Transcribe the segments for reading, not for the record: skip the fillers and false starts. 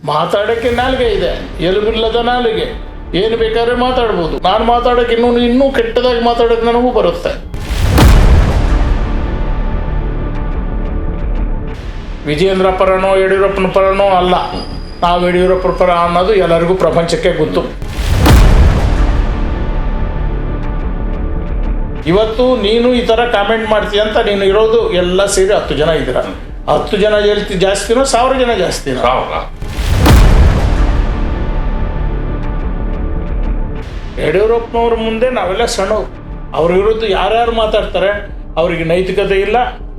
ಮಾತಾಡೋಕ್ಕೆ ನಾಲಿಗೆ ಇದೆ, ಎಲುಬಿಲ್ಲದ ನಾಲಿಗೆ, ಏನು ಬೇಕಾದ್ರೆ ಮಾತಾಡ್ಬೋದು. ನಾನು ಮಾತಾಡೋಕ್ಕೆ ಇನ್ನೂ ಕೆಟ್ಟದಾಗಿ ಮಾತಾಡೋಕ್ಕೆ ನನಗೂ ಬರುತ್ತೆ. ವಿಜಯೇಂದ್ರ ಪರನೋ ಯಡಿಯೂರಪ್ಪನ ಪರನೋ ಅಲ್ಲ, ನಾವು ಯಡಿಯೂರಪ್ಪನ ಪರ ಅನ್ನೋದು ಎಲ್ಲರಿಗೂ ಪ್ರಪಂಚಕ್ಕೆ ಗೊತ್ತು. ಇವತ್ತು ನೀನು ಈ ಥರ ಕಾಮೆಂಟ್ ಮಾಡ್ತೀಯ ಅಂತ ನೀನು ಇರೋದು ಎಲ್ಲ ಸೇರಿ 10 ಜನ ಇದ್ದೀರ. 10 ಜನ ಜಾಸ್ತಿನೋ 1000 ಜನ ಜಾಸ್ತಿನೋ? ಯಡಿಯೂರಪ್ಪನವ್ರ ಮುಂದೆ ನಾವೆಲ್ಲ ಸಣ್ಣವು. ಅವ್ರ ವಿರುದ್ಧ ಯಾರ್ಯಾರು ಮಾತಾಡ್ತಾರೆ ಅವ್ರಿಗೆ ನೈತಿಕತೆ ಇಲ್ಲ,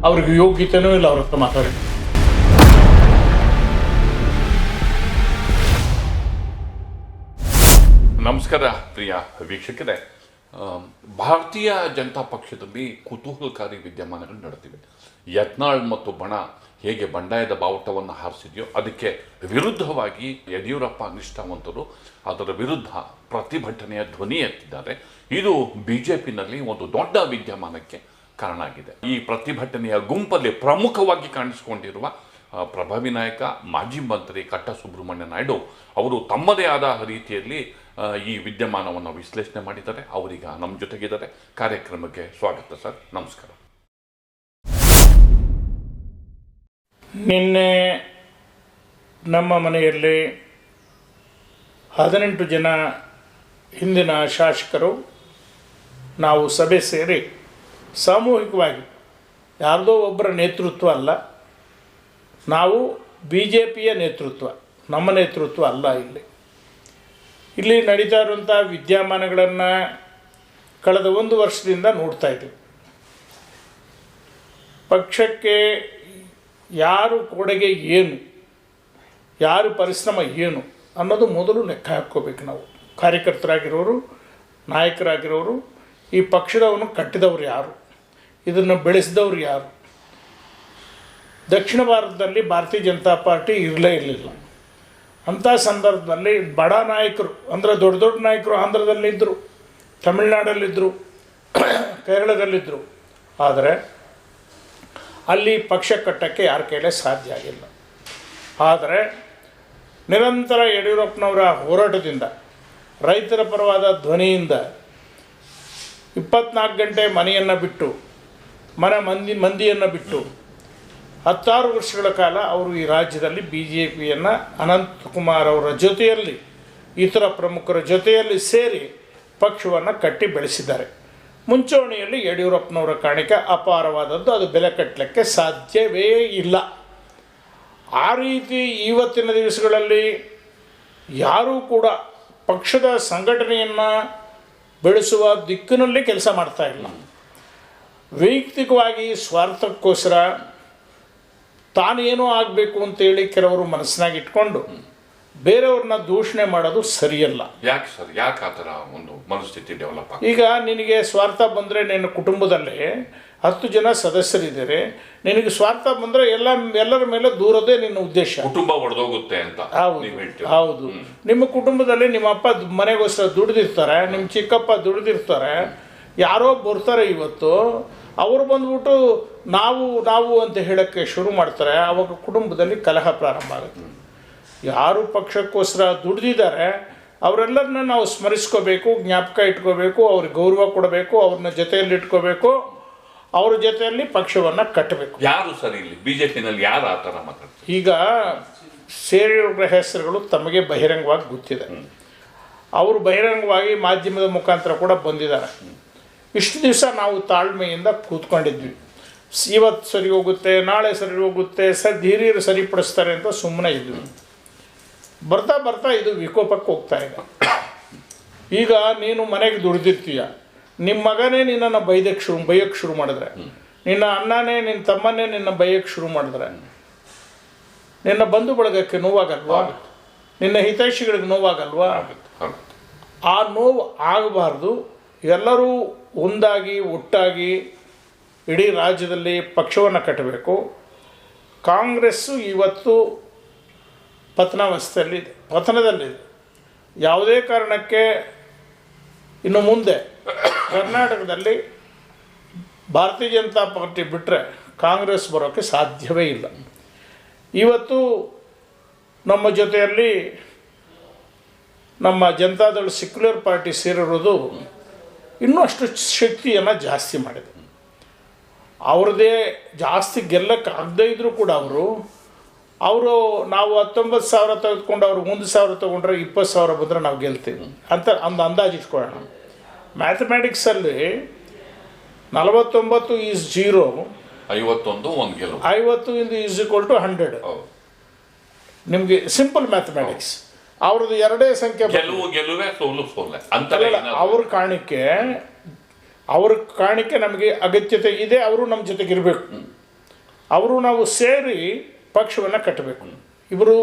ಅವ್ರಿಗೆ ಯೋಗ್ಯತೆನೂ ಇಲ್ಲ ಅವ್ರ ಹತ್ರ ಮಾತಾಡಿ. ನಮಸ್ಕಾರ ಪ್ರಿಯ ವೀಕ್ಷಕರೇ, ಭಾರತೀಯ ಜನತಾ ಪಕ್ಷದಲ್ಲಿ ಕುತೂಹಲಕಾರಿ ವಿದ್ಯಮಾನಗಳು ನಡೆದಿವೆ. ಯತ್ನಾಳ್ ಮತ್ತು ಬಣ ಹೇಗೆ ಬಂಡಾಯದ ಬಾವುಟವನ್ನು ಹಾರಿಸಿದೆಯೋ ಅದಕ್ಕೆ ವಿರುದ್ಧವಾಗಿ ಯಡಿಯೂರಪ್ಪ ನಿಷ್ಠಾವಂತರು ಅದರ ವಿರುದ್ಧ ಪ್ರತಿಭಟನೆಯ ಧ್ವನಿ ಎತ್ತಿದ್ದಾರೆ. ಇದು ಬಿಜೆಪಿನಲ್ಲಿ ಒಂದು ದೊಡ್ಡ ವಿದ್ಯಮಾನಕ್ಕೆ ಕಾರಣ ಆಗಿದೆ. ಈ ಪ್ರತಿಭಟನೆಯ ಗುಂಪಲ್ಲಿ ಪ್ರಮುಖವಾಗಿ ಕಾಣಿಸಿಕೊಂಡಿರುವ ಪ್ರಭಾವಿ ನಾಯಕ ಮಾಜಿ ಮಂತ್ರಿ ಕಟ್ಟ ಸುಬ್ರಹ್ಮಣ್ಯ ನಾಯ್ಡು ಅವರು ತಮ್ಮದೇ ಆದ ರೀತಿಯಲ್ಲಿ ಈ ವಿದ್ಯಮಾನವನ್ನು ವಿಶ್ಲೇಷಣೆ ಮಾಡಿದ್ದಾರೆ. ಅವರೀಗ ನಮ್ಮ ಜೊತೆಗಿದ್ದಾರೆ. ಕಾರ್ಯಕ್ರಮಕ್ಕೆ ಸ್ವಾಗತ ಸರ್, ನಮಸ್ಕಾರ. ನಿನ್ನೆ ನಮ್ಮ ಮನೆಯಲ್ಲಿ 18 ಜನ ಹಿಂದಿನ ಶಾಸಕರು ನಾವು ಸಭೆ ಸೇರಿ ಸಾಮೂಹಿಕವಾಗಿ, ಯಾರ್ದೋ ಒಬ್ಬರ ನೇತೃತ್ವ ಅಲ್ಲ, ನಾವು BJPಯ ನೇತೃತ್ವ, ನಮ್ಮ ನೇತೃತ್ವ ಅಲ್ಲ, ಇಲ್ಲಿ ನಡೀತಾ ಇರುವಂಥ ವಿದ್ಯಮಾನಗಳನ್ನು ಕಳೆದ 1 ವರ್ಷದಿಂದ ನೋಡ್ತಾ ಇದ್ದೀವಿ. ಪಕ್ಷಕ್ಕೆ ಯಾರು ಕೊಡುಗೆ ಏನು, ಯಾರು ಪರಿಶ್ರಮ ಏನು ಅನ್ನೋದು ಮೊದಲು ಲೆಕ್ಕ ಹಾಕ್ಕೋಬೇಕು. ನಾವು ಕಾರ್ಯಕರ್ತರಾಗಿರೋರು, ನಾಯಕರಾಗಿರೋರು, ಈ ಪಕ್ಷದವನ್ನು ಕಟ್ಟಿದವರು ಯಾರು, ಇದನ್ನು ಬೆಳೆಸಿದವರು ಯಾರು. ದಕ್ಷಿಣ ಭಾರತದಲ್ಲಿ ಭಾರತೀಯ ಜನತಾ ಪಾರ್ಟಿ ಇರಲಿಲ್ಲ. ಅಂಥ ಸಂದರ್ಭದಲ್ಲಿ ಬಡ ನಾಯಕರು ಅಂದರೆ ದೊಡ್ಡ ದೊಡ್ಡ ನಾಯಕರು ಆಂಧ್ರದಲ್ಲಿದ್ದರು, ತಮಿಳುನಾಡಲ್ಲಿದ್ದರು, ಕೇರಳದಲ್ಲಿದ್ದರು. ಆದರೆ ಅಲ್ಲಿ ಪಕ್ಷ ಕಟ್ಟಕ್ಕೆ ಯಾರ ಕೈಲೇ ಸಾಧ್ಯ ಆಗಿಲ್ಲ. ಆದರೆ ನಿರಂತರ ಯಡಿಯೂರಪ್ಪನವರ ಹೋರಾಟದಿಂದ, ರೈತರ ಪರವಾದ ಧ್ವನಿಯಿಂದ 24 ಗಂಟೆ ಮನೆಯನ್ನು ಬಿಟ್ಟು, ಮಂದಿಯನ್ನು ಬಿಟ್ಟು 16 ವರ್ಷಗಳ ಕಾಲ ಅವರು ಈ ರಾಜ್ಯದಲ್ಲಿ BJPಯನ್ನು ಅನಂತಕುಮಾರ್ ಅವರ ಜೊತೆಯಲ್ಲಿ, ಇತರ ಪ್ರಮುಖರ ಜೊತೆಯಲ್ಲಿ ಸೇರಿ ಪಕ್ಷವನ್ನು ಕಟ್ಟಿ ಬೆಳೆಸಿದ್ದಾರೆ. ಮುಂಚೂಣಿಯಲ್ಲಿ ಯಡಿಯೂರಪ್ಪನವರ ಕಾಣಿಕೆ ಅಪಾರವಾದದ್ದು, ಅದು ಬೆಲೆ ಕಟ್ಟಲಿಕ್ಕೆ ಸಾಧ್ಯವೇ ಇಲ್ಲ. ಆ ರೀತಿ ಇವತ್ತಿನ ದಿವಸಗಳಲ್ಲಿ ಯಾರೂ ಕೂಡ ಪಕ್ಷದ ಸಂಘಟನೆಯನ್ನು ಬೆಳೆಸುವ ದಿಕ್ಕಿನಲ್ಲಿ ಕೆಲಸ ಮಾಡ್ತಾ ಇಲ್ಲ. ವೈಯಕ್ತಿಕವಾಗಿ ಸ್ವಾರ್ಥಕ್ಕೋಸ್ಕರ ತಾನೇನೋ ಆಗಬೇಕು ಅಂತೇಳಿ ಕೆಲವರು ಮನಸ್ಸಿನಾಗಿ ಇಟ್ಕೊಂಡು ಬೇರೆಯವ್ರನ್ನ ದೂಷಣೆ ಮಾಡೋದು ಸರಿಯಲ್ಲ. ಯಾಕೆ ಸರ್, ಯಾಕೆ ಆ ಥರ ಒಂದು ಮನಸ್ಥಿತಿ ಡೆವಲಪ್ ಆಗಿದೆ? ಈಗ ನಿನಗೆ ಸ್ವಾರ್ಥ ಬಂದರೆ, ನಿನ್ನ ಕುಟುಂಬದಲ್ಲಿ 10 ಜನ ಸದಸ್ಯರಿದ್ದಾರೆ, ನಿನಗೆ ಸ್ವಾರ್ಥ ಬಂದರೆ ಎಲ್ಲರ ಮೇಲೆ ದೂರದೇ ನಿನ್ನ ಉದ್ದೇಶ. ಕುಟುಂಬ ಒಡೆದೋಗುತ್ತೆ ಅಂತ. ಹೌದು. ನಿಮ್ಮ ಕುಟುಂಬದಲ್ಲಿ ನಿಮ್ಮ ಅಪ್ಪ ಮನೆಗೋಸ್ಕರ ದುಡಿದಿರ್ತಾರೆ, ನಿಮ್ಮ ಚಿಕ್ಕಪ್ಪ ದುಡಿದಿರ್ತಾರೆ, ಯಾರೋ ಬರ್ತಾರೆ ಇವತ್ತು, ಅವರು ಬಂದ್ಬಿಟ್ಟು ನಾವು ಅಂತ ಹೇಳೋಕ್ಕೆ ಶುರು ಮಾಡ್ತಾರೆ. ಆವಾಗ ಕುಟುಂಬದಲ್ಲಿ ಕಲಹ ಪ್ರಾರಂಭ ಆಗುತ್ತೆ. ಯಾರು ಪಕ್ಷಕ್ಕೋಸ್ಕರ ದುಡಿದಿದ್ದಾರೆ ಅವರೆಲ್ಲರನ್ನ ನಾವು ಸ್ಮರಿಸ್ಕೋಬೇಕು, ಜ್ಞಾಪಕ ಇಟ್ಕೋಬೇಕು, ಅವ್ರಿಗೆ ಗೌರವ ಕೊಡಬೇಕು, ಅವ್ರನ್ನ ಜೊತೆಯಲ್ಲಿ ಇಟ್ಕೋಬೇಕು, ಅವ್ರ ಜೊತೆಯಲ್ಲಿ ಪಕ್ಷವನ್ನು ಕಟ್ಟಬೇಕು. ಯಾರು ಸರ್ ಇಲ್ಲಿ BJPನಲ್ಲಿ ಯಾರು ಆ ಥರ ಮಾತಾಡ್ತಾರೆ? ಈಗ ಸೇರಿರೋ ಹೆಸರುಗಳು ತಮಗೆ ಬಹಿರಂಗವಾಗಿ ಗೊತ್ತಿದೆ. ಅವರು ಬಹಿರಂಗವಾಗಿ ಮಾಧ್ಯಮದ ಮುಖಾಂತರ ಕೂಡ ಬಂದಿದ್ದಾರೆ. ಇಷ್ಟು ದಿವಸ ನಾವು ತಾಳ್ಮೆಯಿಂದ ಕೂತ್ಕೊಂಡಿದ್ವಿ. ಇವತ್ತು ಸರಿ ಹೋಗುತ್ತೆ, ನಾಳೆ ಸರಿ ಹೋಗುತ್ತೆ, ಹಿರಿಯರು ಸರಿಪಡಿಸ್ತಾರೆ ಅಂತ ಸುಮ್ಮನೆ ಇದ್ವಿ. ಬರ್ತಾ ಬರ್ತಾ ಇದು ವಿಕೋಪಕ್ಕೆ ಹೋಗ್ತಾ ಇದೆ. ಈಗ ನೀನು ಮನೆಗೆ ದುಡಿದಿರ್ತೀಯ, ನಿಮ್ಮ ಮಗನೇ ನಿನ್ನನ್ನು ಬೈಯಕ್ಕೆ ಶುರು ಮಾಡಿದ್ರೆ, ನಿನ್ನ ಅಣ್ಣನೇ ನಿನ್ನ ತಮ್ಮನೇ ನಿನ್ನ ಬೈಯಕ್ಕೆ ಶುರು ಮಾಡಿದ್ರೆ, ನಿನ್ನ ಬಂಧು ಬಳಗಕ್ಕೆ ನೋವಾಗಲ್ವಾ? ನಿನ್ನ ಹಿತೈಷಿಗಳಿಗೆ ನೋವಾಗಲ್ವಾ? ಆ ನೋವು ಆಗಬಾರ್ದು. ಎಲ್ಲರೂ ಒಂದಾಗಿ ಒಟ್ಟಾಗಿ ಇಡೀ ರಾಜ್ಯದಲ್ಲಿ ಪಕ್ಷವನ್ನು ಕಟ್ಟಬೇಕು. ಕಾಂಗ್ರೆಸ್ಸು ಇವತ್ತು ಪತನದಲ್ಲಿದೆ. ಯಾವುದೇ ಕಾರಣಕ್ಕೆ ಇನ್ನು ಮುಂದೆ ಕರ್ನಾಟಕದಲ್ಲಿ ಭಾರತೀಯ ಜನತಾ ಪಾರ್ಟಿ ಬಿಟ್ಟರೆ ಕಾಂಗ್ರೆಸ್ ಬರೋಕ್ಕೆ ಸಾಧ್ಯವೇ ಇಲ್ಲ. ಇವತ್ತು ನಮ್ಮ ಜೊತೆಯಲ್ಲಿ ನಮ್ಮ ಜನತಾದಳ ಸೆಕ್ಯುಲರ್ ಪಾರ್ಟಿ ಸೇರಿರೋದು ಇನ್ನೂ ಅಷ್ಟು ಶಕ್ತಿಯನ್ನು ಜಾಸ್ತಿ ಮಾಡಿದೆ. ಅವ್ರದ್ದೇ ಜಾಸ್ತಿ ಗೆಲ್ಲಕ್ಕೆ ಆಗದೇ ಇದ್ದರೂ ಕೂಡ ಅವರು ನಾವು 19,000 ತೆಗೆದುಕೊಂಡು ಅವ್ರು 1,000 ತೊಗೊಂಡ್ರೆ 20,000 ಬಂದರೆ ನಾವು ಗೆಲ್ತೀವಿ ಅಂತ ಒಂದು ಅಂದಾಜು ಇಟ್ಕೊಳ್ಳೋಣ. ಮ್ಯಾಥಮೆಟಿಕ್ಸಲ್ಲಿ 49 ಈಸ್ 0, 51 ಒಂದು ಗೆಲುವು, 50 ಈಸ್ ಈಕ್ವಲ್ ಟು 100. ನಿಮಗೆ ಸಿಂಪಲ್ ಮ್ಯಾಥಮೆಟಿಕ್ಸ್. ಅವ್ರದ್ದು ಎರಡೇ ಸಂಖ್ಯೆ ಗೆಲುವೇ ಸೋಲು ಸೋಲೆ ಅಂತ ಅವ್ರ ಕಾರಣಕ್ಕೆ ನಮಗೆ ಅಗತ್ಯತೆ ಇದೆ. ಅವರು ನಮ್ಮ ಜೊತೆಗೆ ಇರಬೇಕು. ಅವರು ನಾವು ಸೇರಿ ಪಕ್ಷವನ್ನು ಕಟ್ಟಬೇಕು. ಇವರು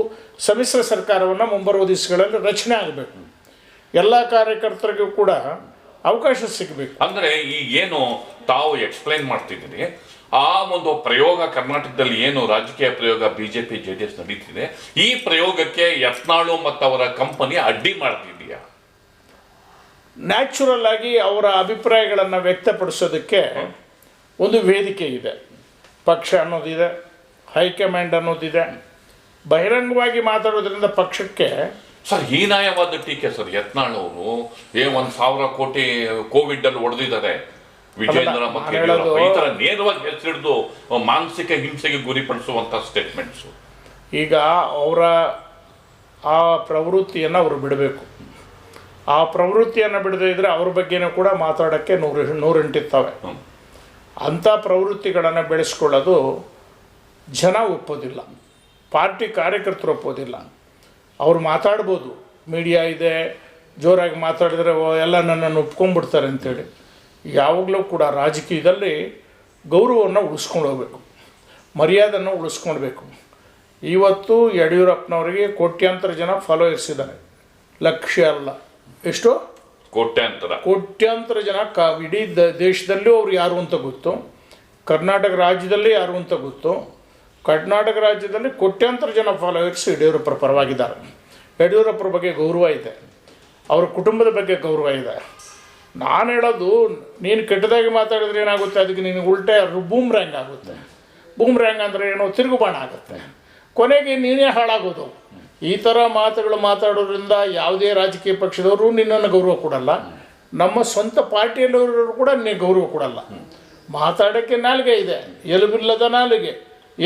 ಸಮ್ಮಿಶ್ರ ಸರ್ಕಾರವನ್ನು ಮುಂಬರುವ ದಿವಸಗಳಲ್ಲಿ ರಚನೆ ಆಗಬೇಕು. ಎಲ್ಲ ಕಾರ್ಯಕರ್ತರಿಗೂ ಕೂಡ ಅವಕಾಶ ಸಿಗಬೇಕು. ಅಂದರೆ ಈಗೇನು ತಾವು ಎಕ್ಸ್ಪ್ಲೈನ್ ಮಾಡ್ತಿದ್ದೀರಿ, ಆ ಒಂದು ಪ್ರಯೋಗ ಕರ್ನಾಟಕದಲ್ಲಿ ಏನು ರಾಜಕೀಯ ಪ್ರಯೋಗ ಬಿಜೆಪಿ JDS ನಡೀತಿದೆ, ಈ ಪ್ರಯೋಗಕ್ಕೆ ಯತ್ನಾಳು ಮತ್ತು ಅವರ ಕಂಪನಿ ಅಡ್ಡಿ ಮಾಡ್ತಿದೆಯಾ? ನ್ಯಾಚುರಲ್ ಆಗಿ ಅವರ ಅಭಿಪ್ರಾಯಗಳನ್ನು ವ್ಯಕ್ತಪಡಿಸೋದಕ್ಕೆ ಒಂದು ವೇದಿಕೆ ಇದೆ. ಪಕ್ಷ ಅನ್ನೋದಿದೆ, ಹೈಕಮಾಂಡ್ ಅನ್ನೋದಿದೆ. ಬಹಿರಂಗವಾಗಿ ಮಾತಾಡೋದ್ರಿಂದ ಪಕ್ಷಕ್ಕೆ ಸರ್ ಹೀನಾಯವಾದ ಟೀಕೆ ಸರ್. ಯತ್ನಾಳ್ ಅವರು 1,000 ಕೋಟಿ ಕೋವಿಡ್ ಅಲ್ಲಿ ಹೊಡೆದಿದ್ದಾರೆ, ವಿಜೇಂದ್ರ ಮತ್ತು ಈ ತರ ನೇರವಾಗಿ ಹೆಸರಿಡಿದು ಮಾನಸಿಕ ಹಿಂಸೆಗೆ ಗುರಿಪಡಿಸುವಂತ ಸ್ಟೇಟ್ಮೆಂಟ್ಸು. ಈಗ ಅವರ ಆ ಪ್ರವೃತ್ತಿಯನ್ನು ಅವರು ಬಿಡಬೇಕು. ಆ ಪ್ರವೃತ್ತಿಯನ್ನು ಬಿಡದೇ ಇದ್ದರೆ ಅವ್ರ ಬಗ್ಗೆನೂ ಕೂಡ ಮಾತಾಡೋಕ್ಕೆ ನೂರೆಂಟಿರ್ತವೆ. ಅಂಥ ಪ್ರವೃತ್ತಿಗಳನ್ನು ಬೆಳೆಸ್ಕೊಳ್ಳೋದು ಜನ ಒಪ್ಪೋದಿಲ್ಲ, ಪಾರ್ಟಿ ಕಾರ್ಯಕರ್ತರು ಒಪ್ಪೋದಿಲ್ಲ. ಅವ್ರು ಮಾತಾಡ್ಬೋದು, ಮೀಡಿಯಾ ಇದೆ, ಜೋರಾಗಿ ಮಾತಾಡಿದರೆ ಎಲ್ಲ ನನ್ನನ್ನು ಒಪ್ಕೊಂಡ್ಬಿಡ್ತಾರೆ ಅಂತೇಳಿ. ಯಾವಾಗಲೂ ಕೂಡ ರಾಜಕೀಯದಲ್ಲಿ ಗೌರವವನ್ನು ಉಳಿಸ್ಕೊಂಡು ಹೋಗ್ಬೇಕು, ಮರ್ಯಾದನ್ನು ಉಳಿಸ್ಕೊಳ್ಬೇಕು. ಇವತ್ತು ಯಡಿಯೂರಪ್ಪನವರಿಗೆ ಕೋಟ್ಯಾಂತರ ಜನ ಫಾಲೋಯರ್ಸ್ ಇದ್ದಾರೆ, ಲಕ್ಷ ಅಲ್ಲ, ಎಷ್ಟು ಕೋಟ್ಯಾಂತರ ಜನ. ಇಡೀ ದೇಶದಲ್ಲೂ ಅವ್ರು ಯಾರು ಅಂತ ಗೊತ್ತು, ಕರ್ನಾಟಕ ರಾಜ್ಯದಲ್ಲಿ ಯಾರು ಅಂತ ಗೊತ್ತು. ಕರ್ನಾಟಕ ರಾಜ್ಯದಲ್ಲಿ ಕೋಟ್ಯಾಂತರ ಜನ ಫಾಲೋವರ್ಸ್ ಯಡಿಯೂರಪ್ಪರ ಪರವಾಗಿದ್ದಾರೆ. ಯಡಿಯೂರಪ್ಪರ ಬಗ್ಗೆ ಗೌರವ ಇದೆ, ಅವ್ರ ಕುಟುಂಬದ ಬಗ್ಗೆ ಗೌರವ ಇದೆ. ನಾನು ಹೇಳೋದು, ನೀನು ಕೆಟ್ಟದಾಗಿ ಮಾತಾಡಿದ್ರೆ ಏನಾಗುತ್ತೆ, ಅದಕ್ಕೆ ನಿನಗೆ ಉಲ್ಟೆ ಬೂಮ್ರ್ಯಾಂಗ್ ಆಗುತ್ತೆ. ಬೂಮ್ರ್ಯಾಂಗ್ ಅಂದರೆ ಏನೋ ತಿರುಗುಬಾಣ ಆಗುತ್ತೆ, ಕೊನೆಗೆ ನೀನೇ ಹಾಳಾಗೋದು. ಈ ಥರ ಮಾತುಗಳು ಮಾತಾಡೋದ್ರಿಂದ ಯಾವುದೇ ರಾಜಕೀಯ ಪಕ್ಷದವರು ನಿನ್ನನ್ನು ಗೌರವ ಕೊಡಲ್ಲ, ನಮ್ಮ ಸ್ವಂತ ಪಾರ್ಟಿಯಲ್ಲವರು ಕೂಡ ನಿನಗೆ ಗೌರವ ಕೊಡಲ್ಲ. ಮಾತಾಡೋಕ್ಕೆ ನಾಲಿಗೆ ಇದೆ, ಎಲುಬಿಲ್ಲದ ನಾಲಿಗೆ,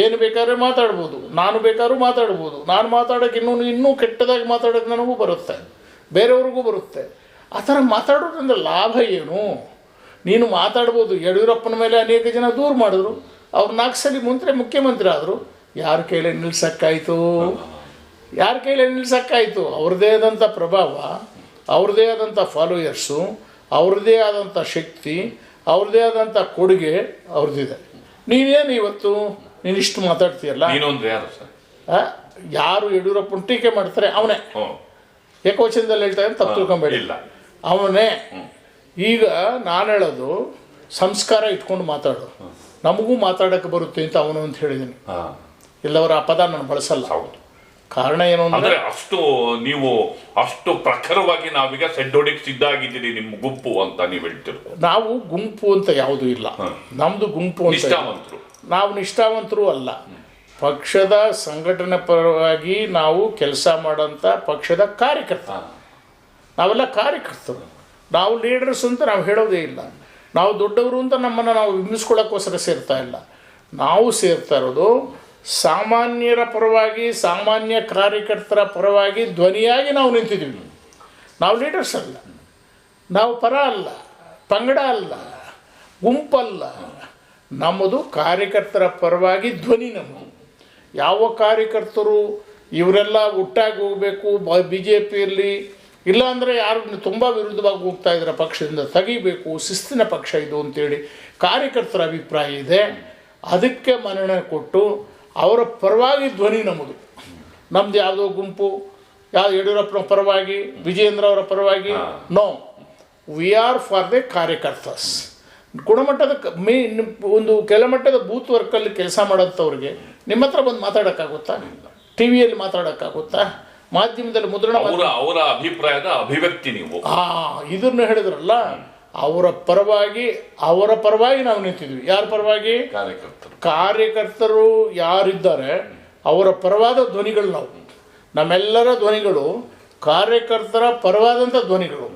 ಏನು ಬೇಕಾದ್ರೆ ಮಾತಾಡ್ಬೋದು. ನಾನು ಬೇಕಾದ್ರೂ ಮಾತಾಡ್ಬೋದು. ನಾನು ಮಾತಾಡೋಕ್ಕೆ ಇನ್ನೂ ಕೆಟ್ಟದಾಗಿ ಮಾತಾಡೋಕ್ಕೆ ನನಗೂ ಬರುತ್ತೆ, ಬೇರೆಯವ್ರಿಗೂ ಬರುತ್ತೆ. ಆ ಥರ ಮಾತಾಡೋದ್ರಿಂದ ಲಾಭ ಏನು? ನೀನು ಮಾತಾಡ್ಬೋದು. ಯಡಿಯೂರಪ್ಪನ ಮೇಲೆ ಅನೇಕ ಜನ ದೂರ ಮಾಡಿದ್ರು, ಅವ್ರು 4 ಸಲ ಮುಖ್ಯಮಂತ್ರಿ ಆದರು. ಯಾರ ಕೈಲೇ ನಿಲ್ಸೋಕ್ಕಾಯಿತು? ಯಾರ ಕೈಲೇ ನಿಲ್ಸೋಕ್ಕಾಯಿತು? ಅವ್ರದ್ದೇ ಆದಂಥ ಪ್ರಭಾವ, ಅವ್ರದ್ದೇ ಆದಂಥ ಫಾಲೋಯರ್ಸು, ಅವ್ರದ್ದೇ ಆದಂಥ ಶಕ್ತಿ, ಅವ್ರದ್ದೇ ಆದಂಥ ಕೊಡುಗೆ ಅವ್ರದ್ದಿದೆ. ನೀನೇನು ಇವತ್ತು ನೀನಿಷ್ಟು ಮಾತಾಡ್ತೀಯಲ್ಲ, ಯಾರು ಯಡಿಯೂರಪ್ಪನ ಟೀಕೆ ಮಾಡ್ತಾರೆ ಅವನೇ, ಏಕವಚನದಲ್ಲಿ ಹೇಳ್ತಾರೆ ಅಂತ ತಪ್ಪು ತಿಳ್ಕೊಂಬೇಡಿಲ್ಲ, ಅವನೇ. ಈಗ ನಾನು ಹೇಳೋದು, ಸಂಸ್ಕಾರ ಇಟ್ಕೊಂಡು ಮಾತಾಡು, ನಮಗೂ ಮಾತಾಡೋಕ್ಕೆ ಬರುತ್ತೆ ಅಂತ ಅವನು ಅಂತ ಹೇಳಿದ್ದೀನಿ. ಇಲ್ಲವರ ಆ ಪದ ನಾನು ಬಳಸಲ್ಲ. ಕಾರಣ ಏನು ಅಂದರೆ, ನೀವು ಅಷ್ಟು ಪ್ರಖರವಾಗಿ ನಾವೀಗ ಸೆಡ್ಡೋಡಿಗೆ ಸಿದ್ಧ ಆಗಿದ್ದೀರಿ ನಿಮ್ಮ ಗುಂಪು ಅಂತ ನೀವು ಹೇಳ್ತೀರ. ನಾವು ಗುಂಪು ಅಂತ ಯಾವುದೂ ಇಲ್ಲ, ನಮ್ಮದು ಗುಂಪು ನಿಷ್ಠಾವಂತರು. ನಾವು ನಿಷ್ಠಾವಂತರು ಅಲ್ಲ, ಪಕ್ಷದ ಸಂಘಟನೆ ಪರವಾಗಿ ನಾವು ಕೆಲಸ ಮಾಡೋಂಥ ಪಕ್ಷದ ಕಾರ್ಯಕರ್ತ. ನಾವೆಲ್ಲ ಕಾರ್ಯಕರ್ತರು, ನಾವು ಲೀಡರ್ಸ್ ಅಂತ ನಾವು ಹೇಳೋದೇ ಇಲ್ಲ. ನಾವು ದೊಡ್ಡವರು ಅಂತ ನಮ್ಮನ್ನು ನಾವು ಬಿಂಬಿಸ್ಕೊಳ್ಳೋಕ್ಕೋಸ್ಕರ ಸೇರ್ತಾ ಇಲ್ಲ. ನಾವು ಸೇರ್ತಾ ಇರೋದು ಸಾಮಾನ್ಯರ ಪರವಾಗಿ, ಸಾಮಾನ್ಯ ಕಾರ್ಯಕರ್ತರ ಪರವಾಗಿ ಧ್ವನಿಯಾಗಿ ನಾವು ನಿಂತಿದ್ದೀವಿ. ನಾವು ಲೀಡರ್ಸ್ ಅಲ್ಲ, ನಾವು ಪರ ಅಲ್ಲ, ಪಂಗಡ ಅಲ್ಲ, ಗುಂಪಲ್ಲ. ನಮ್ಮದು ಕಾರ್ಯಕರ್ತರ ಪರವಾಗಿ ಧ್ವನಿ. ನಮ್ಮದು ಯಾವ ಕಾರ್ಯಕರ್ತರು ಇವರೆಲ್ಲ ಒಟ್ಟಾಗಿ ಹೋಗಬೇಕು, BJPಯಲ್ಲಿ ಇಲ್ಲಾಂದರೆ ಯಾರು ತುಂಬ ವಿರುದ್ಧವಾಗಿ ಹೋಗ್ತಾ ಇದ್ದಾರೆ, ಪಕ್ಷದಿಂದ ತೆಗಿಬೇಕು, ಶಿಸ್ತಿನ ಪಕ್ಷ ಇದು ಅಂತೇಳಿ ಕಾರ್ಯಕರ್ತರ ಅಭಿಪ್ರಾಯ ಇದೆ. ಅದಕ್ಕೆ ಮನ್ನಣೆ ಕೊಟ್ಟು ಅವರ ಪರವಾಗಿ ಧ್ವನಿ ನಮ್ಮದು. ನಮ್ಮದು ಯಾವುದೋ ಗುಂಪು, ಯಾವುದು ಯಡಿಯೂರಪ್ಪನ ಪರವಾಗಿ, ವಿಜೇಂದ್ರ ಅವರ ಪರವಾಗಿ, no. We are for the ಕಾರ್ಯಕರ್ತಸ್. ಗುಣಮಟ್ಟದ ಒಂದು ಕೆಳಮಟ್ಟದ ಬೂತ್ ವರ್ಕಲ್ಲಿ ಕೆಲಸ ಮಾಡೋಂಥವ್ರಿಗೆ ನಿಮ್ಮ ಹತ್ರ ಬಂದು ಮಾತಾಡೋಕ್ಕಾಗುತ್ತಾ? TVಯಲ್ಲಿ ಮಾತಾಡೋಕ್ಕಾಗುತ್ತಾ? ಮಾಧ್ಯಮದಲ್ಲಿ ಮುದ್ರಣ ಅವರ ಅಭಿಪ್ರಾಯದ ಅಭಿವ್ಯಕ್ತಿ ನೀವು ಇದನ್ನು ಹೇಳಿದ್ರಲ್ಲ, ಅವರ ಪರವಾಗಿ ನಾವು ನಿಂತಿದ್ವಿ. ಯಾರ ಪರವಾಗಿ? ಕಾರ್ಯಕರ್ತರು ಯಾರಿದ್ದಾರೆ ಅವರ ಪರವಾದ ಧ್ವನಿಗಳು ನಾವು. ನಮ್ಮೆಲ್ಲರ ಧ್ವನಿಗಳು ಕಾರ್ಯಕರ್ತರ ಪರವಾದಂಥ ಧ್ವನಿಗಳು.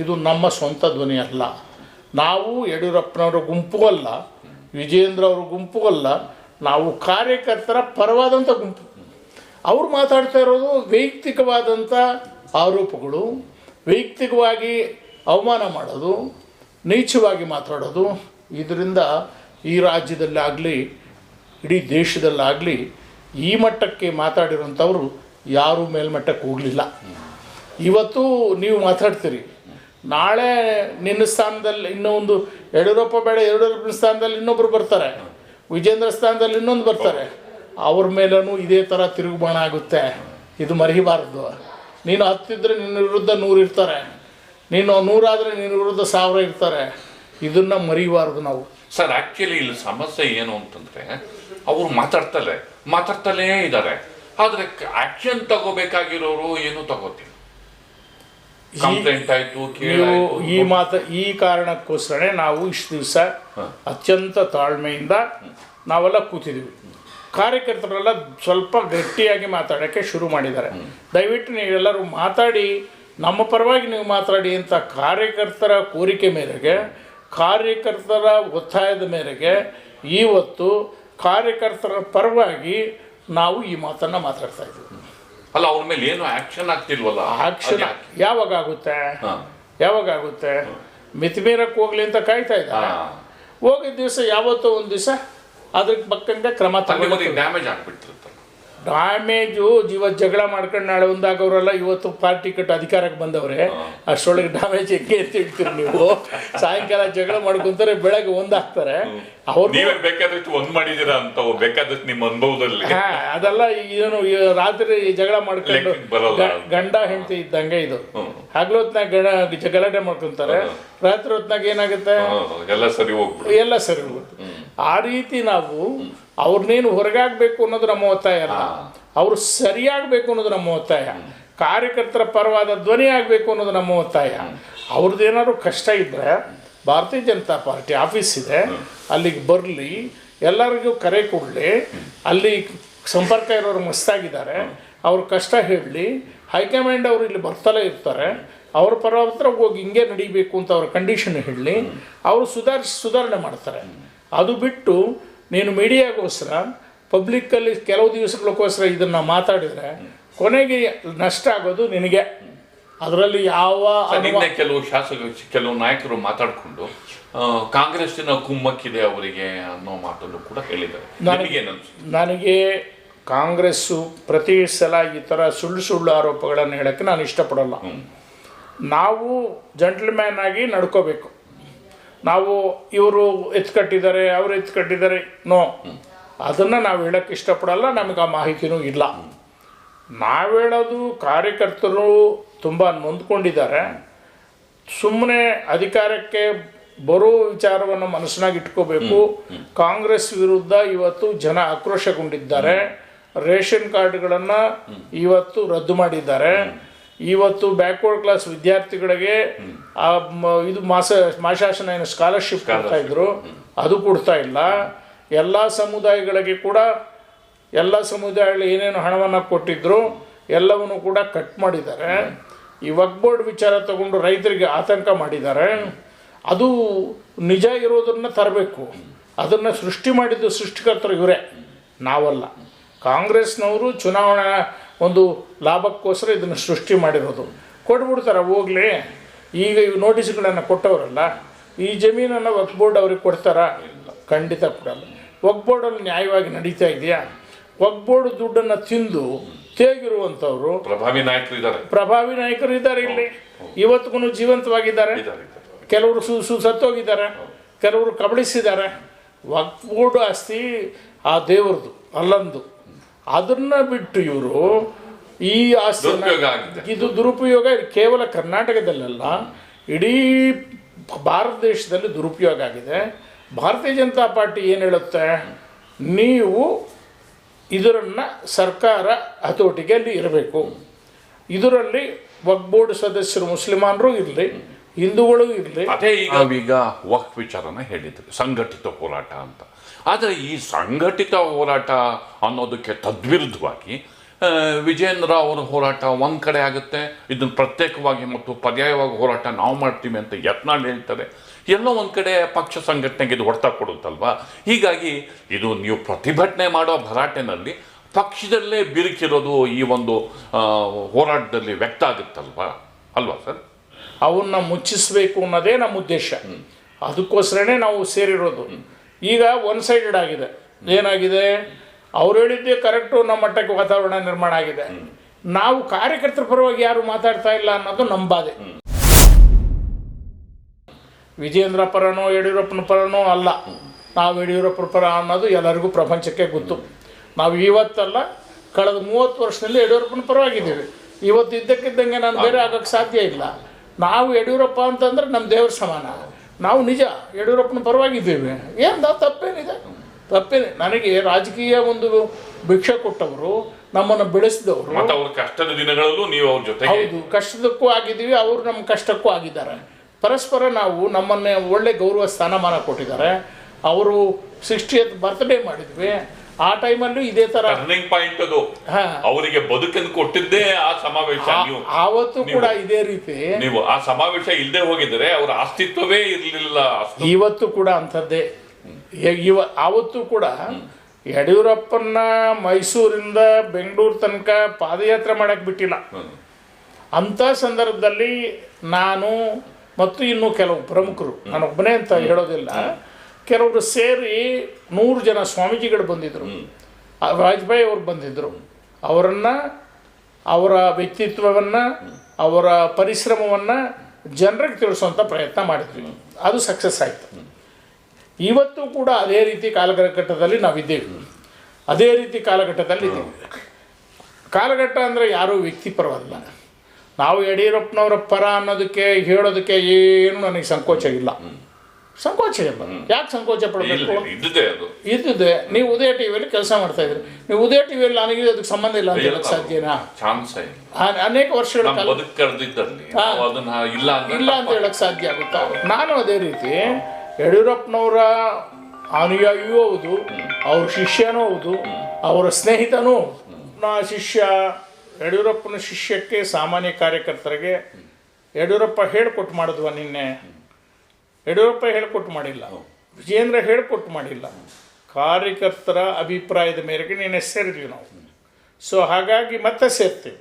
ಇದು ನಮ್ಮ ಸ್ವಂತ ಧ್ವನಿ ಅಲ್ಲ. ನಾವು ಯಡಿಯೂರಪ್ಪನವರ ಗುಂಪು ಅಲ್ಲ, ವಿಜಯೇಂದ್ರ ಅವರ ಗುಂಪು ಅಲ್ಲ, ನಾವು ಕಾರ್ಯಕರ್ತರ ಪರವಾದಂಥ ಗುಂಪು. ಅವ್ರು ಮಾತಾಡ್ತಾ ಇರೋದು ವೈಯಕ್ತಿಕವಾದಂಥ ಆರೋಪಗಳು, ವೈಯಕ್ತಿಕವಾಗಿ ಅವಮಾನ ಮಾಡೋದು, ನೀಚವಾಗಿ ಮಾತಾಡೋದು. ಇದರಿಂದ ಈ ರಾಜ್ಯದಲ್ಲಾಗಲಿ ಇಡೀ ದೇಶದಲ್ಲಾಗಲಿ ಈ ಮಟ್ಟಕ್ಕೆ ಮಾತಾಡಿರೋಂಥವ್ರು ಯಾರೂ ಮೇಲ್ಮಟ್ಟಕ್ಕೆ ಹೋಗಲಿಲ್ಲ. ಇವತ್ತು ನೀವು ಮಾತಾಡ್ತೀರಿ, ನಾಳೆ ನಿನ್ನ ಸ್ಥಾನದಲ್ಲಿ ಇನ್ನೊಂದು ಯಡಿಯೂರಪ್ಪ ಬೇಡ, ಯಡಿಯೂರಪ್ಪನ ಸ್ಥಾನದಲ್ಲಿ ಇನ್ನೊಬ್ಬರು ಬರ್ತಾರೆ, ವಿಜೇಂದ್ರ ಸ್ಥಾನದಲ್ಲಿ ಇನ್ನೊಂದು ಬರ್ತಾರೆ, ಅವ್ರ ಮೇಲೂ ಇದೇ ಥರ ತಿರುಗುಬಾಣ ಆಗುತ್ತೆ. ಇದು ಮರಿಬಾರ್ದು. ನೀನು 10 ಇದ್ದರೆ ನಿನ್ನ ವಿರುದ್ಧ 100 ಇರ್ತಾರೆ, ನೀನು 100 ಆದರೆ ನಿನ್ನ ವಿರುದ್ಧ 1000 ಇರ್ತಾರೆ. ಇದನ್ನು ಮರಿಬಾರ್ದು ನಾವು. ಸರ್, ಆ್ಯಕ್ಚುಲಿ ಇಲ್ಲಿ ಸಮಸ್ಯೆ ಏನು ಅಂತಂದರೆ ಅವರು ಮಾತಾಡ್ತಲೇ ಇದ್ದಾರೆ, ಆದರೆ ಆ್ಯಕ್ಷನ್ ತಗೋಬೇಕಾಗಿರೋರು ಏನೂ ತಗೋತಿಲ್ಲ. ಕಂಪ್ಲೇಂಟ್ ಆಯಿತು, ಈ ಕಾರಣಕ್ಕೋಸ್ಕರನೇ ನಾವು ಇಷ್ಟು ದಿವಸ ಅತ್ಯಂತ ತಾಳ್ಮೆಯಿಂದ ನಾವೆಲ್ಲ ಕೂತಿದ್ದೀವಿ. ಕಾರ್ಯಕರ್ತರೆಲ್ಲ ಸ್ವಲ್ಪ ಗಟ್ಟಿಯಾಗಿ ಮಾತಾಡೋಕ್ಕೆ ಶುರು ಮಾಡಿದ್ದಾರೆ. ದಯವಿಟ್ಟು ನೀವೆಲ್ಲರೂ ಮಾತಾಡಿ, ನಮ್ಮ ಪರವಾಗಿ ನೀವು ಮಾತಾಡಿ ಅಂತ ಕಾರ್ಯಕರ್ತರ ಕೋರಿಕೆ ಮೇರೆಗೆ, ಕಾರ್ಯಕರ್ತರ ಒತ್ತಾಯದ ಮೇರೆಗೆ ಇವತ್ತು ಕಾರ್ಯಕರ್ತರ ಪರವಾಗಿ ನಾವು ಈ ಮಾತನ್ನು ಮಾತಾಡ್ತಾ ಇದ್ದೀವಿ. ಅಲ್ಲ, ಅವ್ರ ಮೇಲೆ ಏನು ಆಕ್ಷನ್ ಆಗ್ತಿಲ್ವಲ್ಲ? ಆಕ್ಷನ್ ಯಾವಾಗುತ್ತೆ? ಮಿತಿಮೀರಕ್ಕೆ ಹೋಗ್ಲಿ ಅಂತ ಕಾಯ್ತಾ ಇದ್ದಾರೆ. ಹೋಗಿದ್ದ ದಿವಸ ಯಾವತ್ತೋ ಒಂದು ದಿವಸ ಅದಕ್ಕೆ ಬಕ್ಕಂಗೆ ಕ್ರಮ ತಗೊಂಡು ಡ್ಯಾಮೇಜ್ ಆಗ್ಬಿಡ್ತಿರ್ತಾರೆ. ಡ್ಯಾಮೇಜು ಜಗಳ ಮಾಡ್ಕೊಂಡು ನಾಳೆ ಒಂದಾಗವ್ರಲ್ಲ. ಇವತ್ತು ಪಾರ್ಟಿ ಕಟ್ಟು ಅಧಿಕಾರಕ್ಕೆ ಬಂದವ್ರೆ, ಅಷ್ಟರೊಳಗೆ ಡ್ಯಾಮೇಜ್ ಹೆಂಗೆ ಅಂತ ಹೇಳ್ತೀರಿ ನೀವು? ಸಾಯಂಕಾಲ ಜಗಳ ಮಾಡ್ಕೊಂತಾರೆ, ಬೆಳಗ್ಗೆ ಒಂದಾಗ್ತಾರೆ. ಅವ್ರು ಬೇಕಾದಷ್ಟು ಒಂದ್ ಮಾಡಿದೀರ ಅಂತ ಬೇಕಾದಷ್ಟು ನಿಮ್ಮ ಅನುಭವದಲ್ಲಿ. ಅದೆಲ್ಲ ಏನು ರಾತ್ರಿ ಜಗಳ ಮಾಡ್ಕೊಂಡು ಗಂಡ ಹೆಂಡತಿ ಇದ್ದಂಗೆ ಇದು. ಹಗಲು ಹೊತ್ನಾಗ ಗಲಾಟೆ ಮಾಡ್ಕೊಂತಾರೆ, ರಾತ್ರಿ ಹೊತ್ನಾಗ ಏನಾಗುತ್ತೆ, ಎಲ್ಲ ಸರಿ ಹೋಗುತ್ತೆ. ಆ ರೀತಿ ನಾವು ಅವ್ರನ್ನೇನು ಹೊರಗಾಗಬೇಕು ಅನ್ನೋದು ನಮ್ಮ ಒತ್ತಾಯ ಅಲ್ಲ, ಅವರು ಸರಿಯಾಗಬೇಕು ಅನ್ನೋದು ನಮ್ಮ ಒತ್ತಾಯ. ಕಾರ್ಯಕರ್ತರ ಪರವಾದ ಧ್ವನಿ ಆಗಬೇಕು ಅನ್ನೋದು ನಮ್ಮ ಒತ್ತಾಯ. ಅವ್ರದ್ದೇನಾದ್ರು ಕಷ್ಟ ಇದ್ದರೆ ಭಾರತೀಯ ಜನತಾ ಪಾರ್ಟಿ ಆಫೀಸ್ ಇದೆ, ಅಲ್ಲಿಗೆ ಬರಲಿ, ಎಲ್ಲರಿಗೂ ಕರೆ ಕೊಡಲಿ. ಅಲ್ಲಿ ಸಂಪರ್ಕ ಇರೋರು ಮಸ್ತಾಗಿದ್ದಾರೆ, ಅವ್ರ ಕಷ್ಟ ಹೇಳಲಿ. ಹೈಕಮಾಂಡ್ ಅವರು ಇಲ್ಲಿ ಬರ್ತಲೇ ಇರ್ತಾರೆ, ಅವ್ರ ಪರವತ್ರ ಹೋಗಿ ಹಿಂಗೆ ನಡಿಬೇಕು ಅಂತ ಅವ್ರ ಕಂಡೀಷನ್ ಹೇಳಲಿ, ಅವರು ಸುಧಾರಣೆ ಮಾಡ್ತಾರೆ. ಅದು ಬಿಟ್ಟು ನೀನು ಮೀಡಿಯಾಗೋಸ್ಕರ ಪಬ್ಲಿಕ್ಕಲ್ಲಿ ಕೆಲವು ದಿವಸಗಳಕ್ಕೋಸ್ಕರ ಇದನ್ನು ಮಾತಾಡಿದರೆ ಕೊನೆಗೆ ನಷ್ಟ ಆಗೋದು ನಿನಗೆ. ಅದರಲ್ಲಿ ಕೆಲವು ನಾಯಕರು ಮಾತಾಡಿಕೊಂಡು ಕಾಂಗ್ರೆಸ್ಸಿನ ಕುಮ್ಮಕ್ಕಿದೆ ಅವರಿಗೆ ಅನ್ನೋ ಮಾತನ್ನು ಕೂಡ ಹೇಳಿದ್ದಾರೆ. ನನಗೆ ಕಾಂಗ್ರೆಸ್ಸು ಪ್ರತಿ ಸಲ ಈ ಥರ ಸುಳ್ಳು ಆರೋಪಗಳನ್ನು ಹೇಳೋಕ್ಕೆ ನಾನು ಇಷ್ಟಪಡಲ್ಲ. ನಾವು ಜೆಂಟಲ್ಮ್ಯಾನ್ ಆಗಿ ನಡ್ಕೋಬೇಕು. ನಾವು ಇವರು ಎತ್ಕಟ್ಟಿದ್ದಾರೆ, ಅವರು ಎತ್ಕಟ್ಟಿದ್ದಾರೆ, ನೋ, ಅದನ್ನು ನಾವು ಹೇಳೋಕ್ಕೆ ಇಷ್ಟಪಡಲ್ಲ. ನಮಗೆ ಆ ಮಾಹಿತಿನೂ ಇಲ್ಲ. ನಾವು ಹೇಳೋದು ಕಾರ್ಯಕರ್ತರು ತುಂಬ ನೊಂದ್ಕೊಂಡಿದ್ದಾರೆ. ಸುಮ್ಮನೆ ಅಧಿಕಾರಕ್ಕೆ ಬರೋ ವಿಚಾರವನ್ನು ಮನಸ್ಸಿನಾಗಿ ಇಟ್ಕೋಬೇಕು. ಕಾಂಗ್ರೆಸ್ ವಿರುದ್ಧ ಇವತ್ತು ಜನ ಆಕ್ರೋಶಗೊಂಡಿದ್ದಾರೆ. ರೇಷನ್ ಕಾರ್ಡ್ಗಳನ್ನು ಇವತ್ತು ರದ್ದು ಮಾಡಿದ್ದಾರೆ. ಇವತ್ತು ಬ್ಯಾಕ್ವರ್ಡ್ ಕ್ಲಾಸ್ ವಿದ್ಯಾರ್ಥಿಗಳಿಗೆ ಇದು ಮಾಶಾಸನ ಏನು ಸ್ಕಾಲರ್ಶಿಪ್ ಕೊಡ್ತಾ ಇದ್ರು, ಅದು ಕೊಡ್ತಾ ಇಲ್ಲ. ಎಲ್ಲ ಸಮುದಾಯಗಳಿಗೆ ಕೂಡ ಎಲ್ಲ ಸಮುದಾಯಗಳು ಏನೇನು ಹಣವನ್ನು ಕೊಟ್ಟಿದ್ರು ಎಲ್ಲವನ್ನು ಕೂಡ ಕಟ್ ಮಾಡಿದ್ದಾರೆ. ಈ ವಕ್ಫ್ ಬೋರ್ಡ್ ವಿಚಾರ ತಗೊಂಡು ರೈತರಿಗೆ ಆತಂಕ ಮಾಡಿದ್ದಾರೆ. ಅದು ನಿಜ ಇರೋದನ್ನು ತರಬೇಕು. ಅದನ್ನು ಸೃಷ್ಟಿ ಮಾಡಿದ್ದು ಸೃಷ್ಟಿಕರ್ತರು ಇವರೇ, ನಾವಲ್ಲ. ಕಾಂಗ್ರೆಸ್ನವರು ಚುನಾವಣಾ ಒಂದು ಲಾಭಕ್ಕೋಸ್ಕರ ಇದನ್ನು ಸೃಷ್ಟಿ ಮಾಡಿರೋದು. ಕೊಟ್ಬಿಡ್ತಾರೆ ಹೋಗಲಿ. ಈಗ ಇವು ನೋಟಿಸ್ಗಳನ್ನು ಕೊಟ್ಟವರಲ್ಲ, ಈ ಜಮೀನನ್ನು ವಕ್ಫ್ ಬೋರ್ಡ್ ಅವ್ರಿಗೆ ಕೊಡ್ತಾರಾ? ಖಂಡಿತ ಕೊಡಲ್ಲ. ವಕ್ಫ್ ಬೋರ್ಡಲ್ಲಿ ನ್ಯಾಯವಾಗಿ ನಡೀತಾ ಇದೆಯಾ? ವಕ್ಫ್ ಬೋರ್ಡ್ ದುಡ್ಡನ್ನು ತಿಂದು ತೇಗಿರುವಂಥವ್ರು ಪ್ರಭಾವಿ ನಾಯಕರು ಇದ್ದಾರೆ ಇಲ್ಲಿ, ಇವತ್ತಿಗೂ ಜೀವಂತವಾಗಿದ್ದಾರೆ. ಕೆಲವರು ಸತ್ತೋಗಿದ್ದಾರೆ, ಕೆಲವರು ಕಬಳಿಸಿದ್ದಾರೆ. ವಕ್ಫ್ ಬೋರ್ಡ್ ಆಸ್ತಿ ಆ ದೇವರದು ಅಲ್ಲಂದು. ಅದನ್ನು ಬಿಟ್ಟು ಇವರು ಈ ಆಸ್ತಿ ಇದು ದುರುಪಯೋಗ ಕೇವಲ ಕರ್ನಾಟಕದಲ್ಲ, ಇಡೀ ಭಾರತ ದೇಶದಲ್ಲಿ ದುರುಪಯೋಗ ಆಗಿದೆ. ಭಾರತೀಯ ಜನತಾ ಪಾರ್ಟಿ ಏನು ಹೇಳುತ್ತೆ, ನೀವು ಇದರನ್ನು ಸರ್ಕಾರ ಹತೋಟಿಗೆ ಅಲ್ಲಿ ಇರಬೇಕು. ಇದರಲ್ಲಿ ವಕ್ಫ್ ಬೋರ್ಡ್ ಸದಸ್ಯರು ಮುಸ್ಲಿಮಾನರು ಇರಲಿ, ಹಿಂದೂಗಳು ಇರಲಿ. ಅದೇ ಈಗ ವಕ್ಫ್ ವಿಚಾರನ ಹೇಳಿದ್ರು, ಸಂಘಟಿತ ಹೋರಾಟ ಅಂತ. ಆದರೆ ಈ ಸಂಘಟಿತ ಹೋರಾಟ ಅನ್ನೋದಕ್ಕೆ ತದ್ವಿರುದ್ಧವಾಗಿ ವಿಜೇಂದ್ರ ಅವರ ಹೋರಾಟ ಒಂದು ಕಡೆ ಆಗುತ್ತೆ, ಇದನ್ನು ಪ್ರತ್ಯೇಕವಾಗಿ ಮತ್ತು ಪರ್ಯಾಯವಾಗಿ ಹೋರಾಟ ನಾವು ಮಾಡ್ತೀವಿ ಅಂತ ಯತ್ನಾಳ್ ಹೇಳ್ತಾರೆ. ಎಲ್ಲೋ ಒಂದು ಕಡೆ ಪಕ್ಷ ಸಂಘಟನೆಗೆ ಇದು ಹೊಡೆತ ಕೊಡುತ್ತಲ್ವಾ. ಹೀಗಾಗಿ ಇದು ನೀವು ಪ್ರತಿಭಟನೆ ಮಾಡೋ ಭರಾಟೆನಲ್ಲಿ ಪಕ್ಷದಲ್ಲೇ ಬಿರುಕಿರೋದು ಈ ಒಂದು ಹೋರಾಟದಲ್ಲಿ ವ್ಯಕ್ತ ಆಗುತ್ತಲ್ವಾ, ಅಲ್ವಾ ಸರ್? ಅವನ್ನ ಮುಚ್ಚಿಸಬೇಕು ಅನ್ನೋದೇ ನಮ್ಮ ಉದ್ದೇಶ. ಅದಕ್ಕೋಸ್ಕರನೇ ನಾವು ಸೇರಿರೋದು. ಈಗ ಒನ್ ಸೈಡೆಡ್ ಆಗಿದೆ. ಏನಾಗಿದೆ, ಅವ್ರು ಹೇಳಿದ್ದೆ ಕರೆಕ್ಟು, ನಮ್ಮ ಮಟ್ಟಕ್ಕೆ ವಾತಾವರಣ ನಿರ್ಮಾಣ ಆಗಿದೆ. ನಾವು ಕಾರ್ಯಕರ್ತರ ಪರವಾಗಿ ಯಾರು ಮಾತಾಡ್ತಾ ಇಲ್ಲ ಅನ್ನೋದು ನಮ್ಮ ಬಾಧೆ. ವಿಜೇಂದ್ರ ಪರನೋ ಯಡಿಯೂರಪ್ಪನ ಪರನೋ ಅಲ್ಲ, ನಾವು ಯಡಿಯೂರಪ್ಪನ ಪರ ಅನ್ನೋದು ಎಲ್ಲರಿಗೂ ಪ್ರಪಂಚಕ್ಕೆ ಗೊತ್ತು. ನಾವು ಇವತ್ತಲ್ಲ, ಕಳೆದ 30 ವರ್ಷದಲ್ಲಿ ಯಡಿಯೂರಪ್ಪನ ಪರವಾಗಿದ್ದೀವಿ. ಇವತ್ತು ಇದ್ದಕ್ಕಿದ್ದಂಗೆ ನಾನು ಬೇರೆ ಆಗೋಕ್ಕೆ ಸಾಧ್ಯ ಇಲ್ಲ. ನಾವು ಯಡಿಯೂರಪ್ಪ ಅಂತಂದ್ರೆ ನಮ್ಮ ದೇವ್ರ ಸಮಾನ. ನಾವು ನಿಜ ಯಡಿಯೂರಪ್ಪನ ಪರವಾಗಿದ್ದೀವಿ. ಏನು ತಪ್ಪೇನಿದೆ? ತಪ್ಪೇನೆ. ನನಗೆ ರಾಜಕೀಯ ಒಂದು ಭಿಕ್ಷೆ ಕೊಟ್ಟವರು, ನಮ್ಮನ್ನು ಬೆಳೆಸಿದವರು. ಅವ್ರ ಕಷ್ಟದ ದಿನಗಳಲ್ಲೂ ನೀವು ಅವ್ರ ಜೊತೆ, ಹೌದು, ಕಷ್ಟದಕ್ಕೂ ಆಗಿದ್ದೀವಿ, ಅವರು ನಮ್ಮ ಕಷ್ಟಕ್ಕೂ ಆಗಿದ್ದಾರೆ. ಪರಸ್ಪರ ನಾವು ನಮ್ಮನ್ನೇ ಒಳ್ಳೆ ಗೌರವ ಸ್ಥಾನಮಾನ ಕೊಟ್ಟಿದ್ದಾರೆ. ಅವರು 60th ಬರ್ತ್ಡೇ ಮಾಡಿದ್ವಿ. ಆ ಟೈಮಲ್ಲೂ ಇದೇ ತರ ಟರ್ನಿಂಗ್ ಪಾಯಿಂಟ್ ಅದು. ಅವರಿಗೆ ಬದುಕನ್ನು ಕೊಟ್ಟಿದ್ದೇ ಆ ಸಮಾವೇಶ. ಆವತ್ತು ಕೂಡ ಇದೇ ರೀತಿ ನೀವು ಆ ಸಮಾವೇಶ ಇಲ್ಲದೆ ಹೋಗಿದ್ರೆ ಅವರ ಅಸ್ತಿತ್ವವೇ ಇರಲಿಲ್ಲ. ಇವತ್ತು ಕೂಡ ಅಂಥದ್ದೇ. ಆವತ್ತು ಕೂಡ ಯಡಿಯೂರಪ್ಪನ ಮೈಸೂರಿಂದ ಬೆಂಗಳೂರು ತನಕ ಪಾದಯಾತ್ರೆ ಮಾಡಕ್ಕೆ ಬಿಟ್ಟಿಲ್ಲ. ಅಂಥ ಸಂದರ್ಭದಲ್ಲಿ ನಾನು ಮತ್ತು ಇನ್ನೂ ಕೆಲವು ಪ್ರಮುಖರು, ನಾನು ಒಬ್ಬನೇ ಅಂತ ಹೇಳೋದಿಲ್ಲ, ಕೆಲವರು ಸೇರಿ 100 ಜನ ಸ್ವಾಮೀಜಿಗಳು ಬಂದಿದ್ದರು. ವಾಜಪೇಯಿ ಅವರು ಬಂದಿದ್ದರು. ಅವರನ್ನು, ಅವರ ವ್ಯಕ್ತಿತ್ವವನ್ನು, ಅವರ ಪರಿಶ್ರಮವನ್ನು ಜನರಿಗೆ ತಿಳಿಸುವಂಥ ಪ್ರಯತ್ನ ಮಾಡಿದ್ವಿ. ಅದು ಸಕ್ಸಸ್ ಆಯಿತು. ಇವತ್ತು ಕೂಡ ಅದೇ ರೀತಿ ಕಾಲಘಟ್ಟದಲ್ಲಿ ನಾವಿದ್ದೇವೆ. ಅದೇ ರೀತಿ ಕಾಲಘಟ್ಟದಲ್ಲಿ ಇದ್ದೀವಿ. ಕಾಲಘಟ್ಟ ಅಂದರೆ ಯಾರೂ ವ್ಯಕ್ತಿಪರವಲ್ಲ. ನಾವು ಯಡಿಯೂರಪ್ಪನವರ ಪರ ಅನ್ನೋದಕ್ಕೆ ಹೇಳೋದಕ್ಕೆ ಏನು ನನಗೆ ಸಂಕೋಚ ಇಲ್ಲ. ಯಾಕೆ ಸಂಕೋಚ ಪಡಬೇಕು? ಇದ್ದಿದ್ದೆ. ನೀವು ಉದಯ ಟಿವಿಯಲ್ಲಿ ಕೆಲಸ ಮಾಡ್ತಾ ಇದ್ರಿ. ನೀವು ಉದಯ ಟಿವಿಯಲ್ಲಿ ನನಗೆ ಅದಕ್ಕೆ ಸಂಬಂಧ ಇಲ್ಲ ಅಂತ ಹೇಳಕ್ ಸಾಧ್ಯನಾ? ಅನೇಕ ವರ್ಷಗಳ ಇಲ್ಲ ಅಂತ ಹೇಳಕ್ ಸಾಧ್ಯ ಆಗುತ್ತಾ? ನಾನು ಅದೇ ರೀತಿ ಯಡಿಯೂರಪ್ಪನವರ ಅನುಯಾಯಿಯೂ ಹೌದು, ಅವ್ರ ಶಿಷ್ಯನೂ ಹೌದು, ಅವರ ಸ್ನೇಹಿತನೂ ಹೌದು. ಶಿಷ್ಯ ಯಡಿಯೂರಪ್ಪನ ಶಿಷ್ಯಕ್ಕೆ, ಸಾಮಾನ್ಯ ಕಾರ್ಯಕರ್ತರಿಗೆ ಯಡಿಯೂರಪ್ಪ ಹೇಳ್ಕೊಟ್ಟು ಮಾಡಿದ್ವ? ನಿನ್ನೆ ಯಡಿಯೂರಪ್ಪ ಹೇಳ್ಕೊಟ್ಟು ಮಾಡಿಲ್ಲ, ವಿಜೇಂದ್ರ ಹೇಳ್ಕೊಟ್ಟು ಮಾಡಿಲ್ಲ. ಕಾರ್ಯಕರ್ತರ ಅಭಿಪ್ರಾಯದ ಮೇರೆಗೆ ನಿನ್ನೆ ಸೇರಿದ್ವಿ ನಾವು. ಸೊ ಹಾಗಾಗಿ ಮತ್ತೆ ಸೇರ್ತೀವಿ.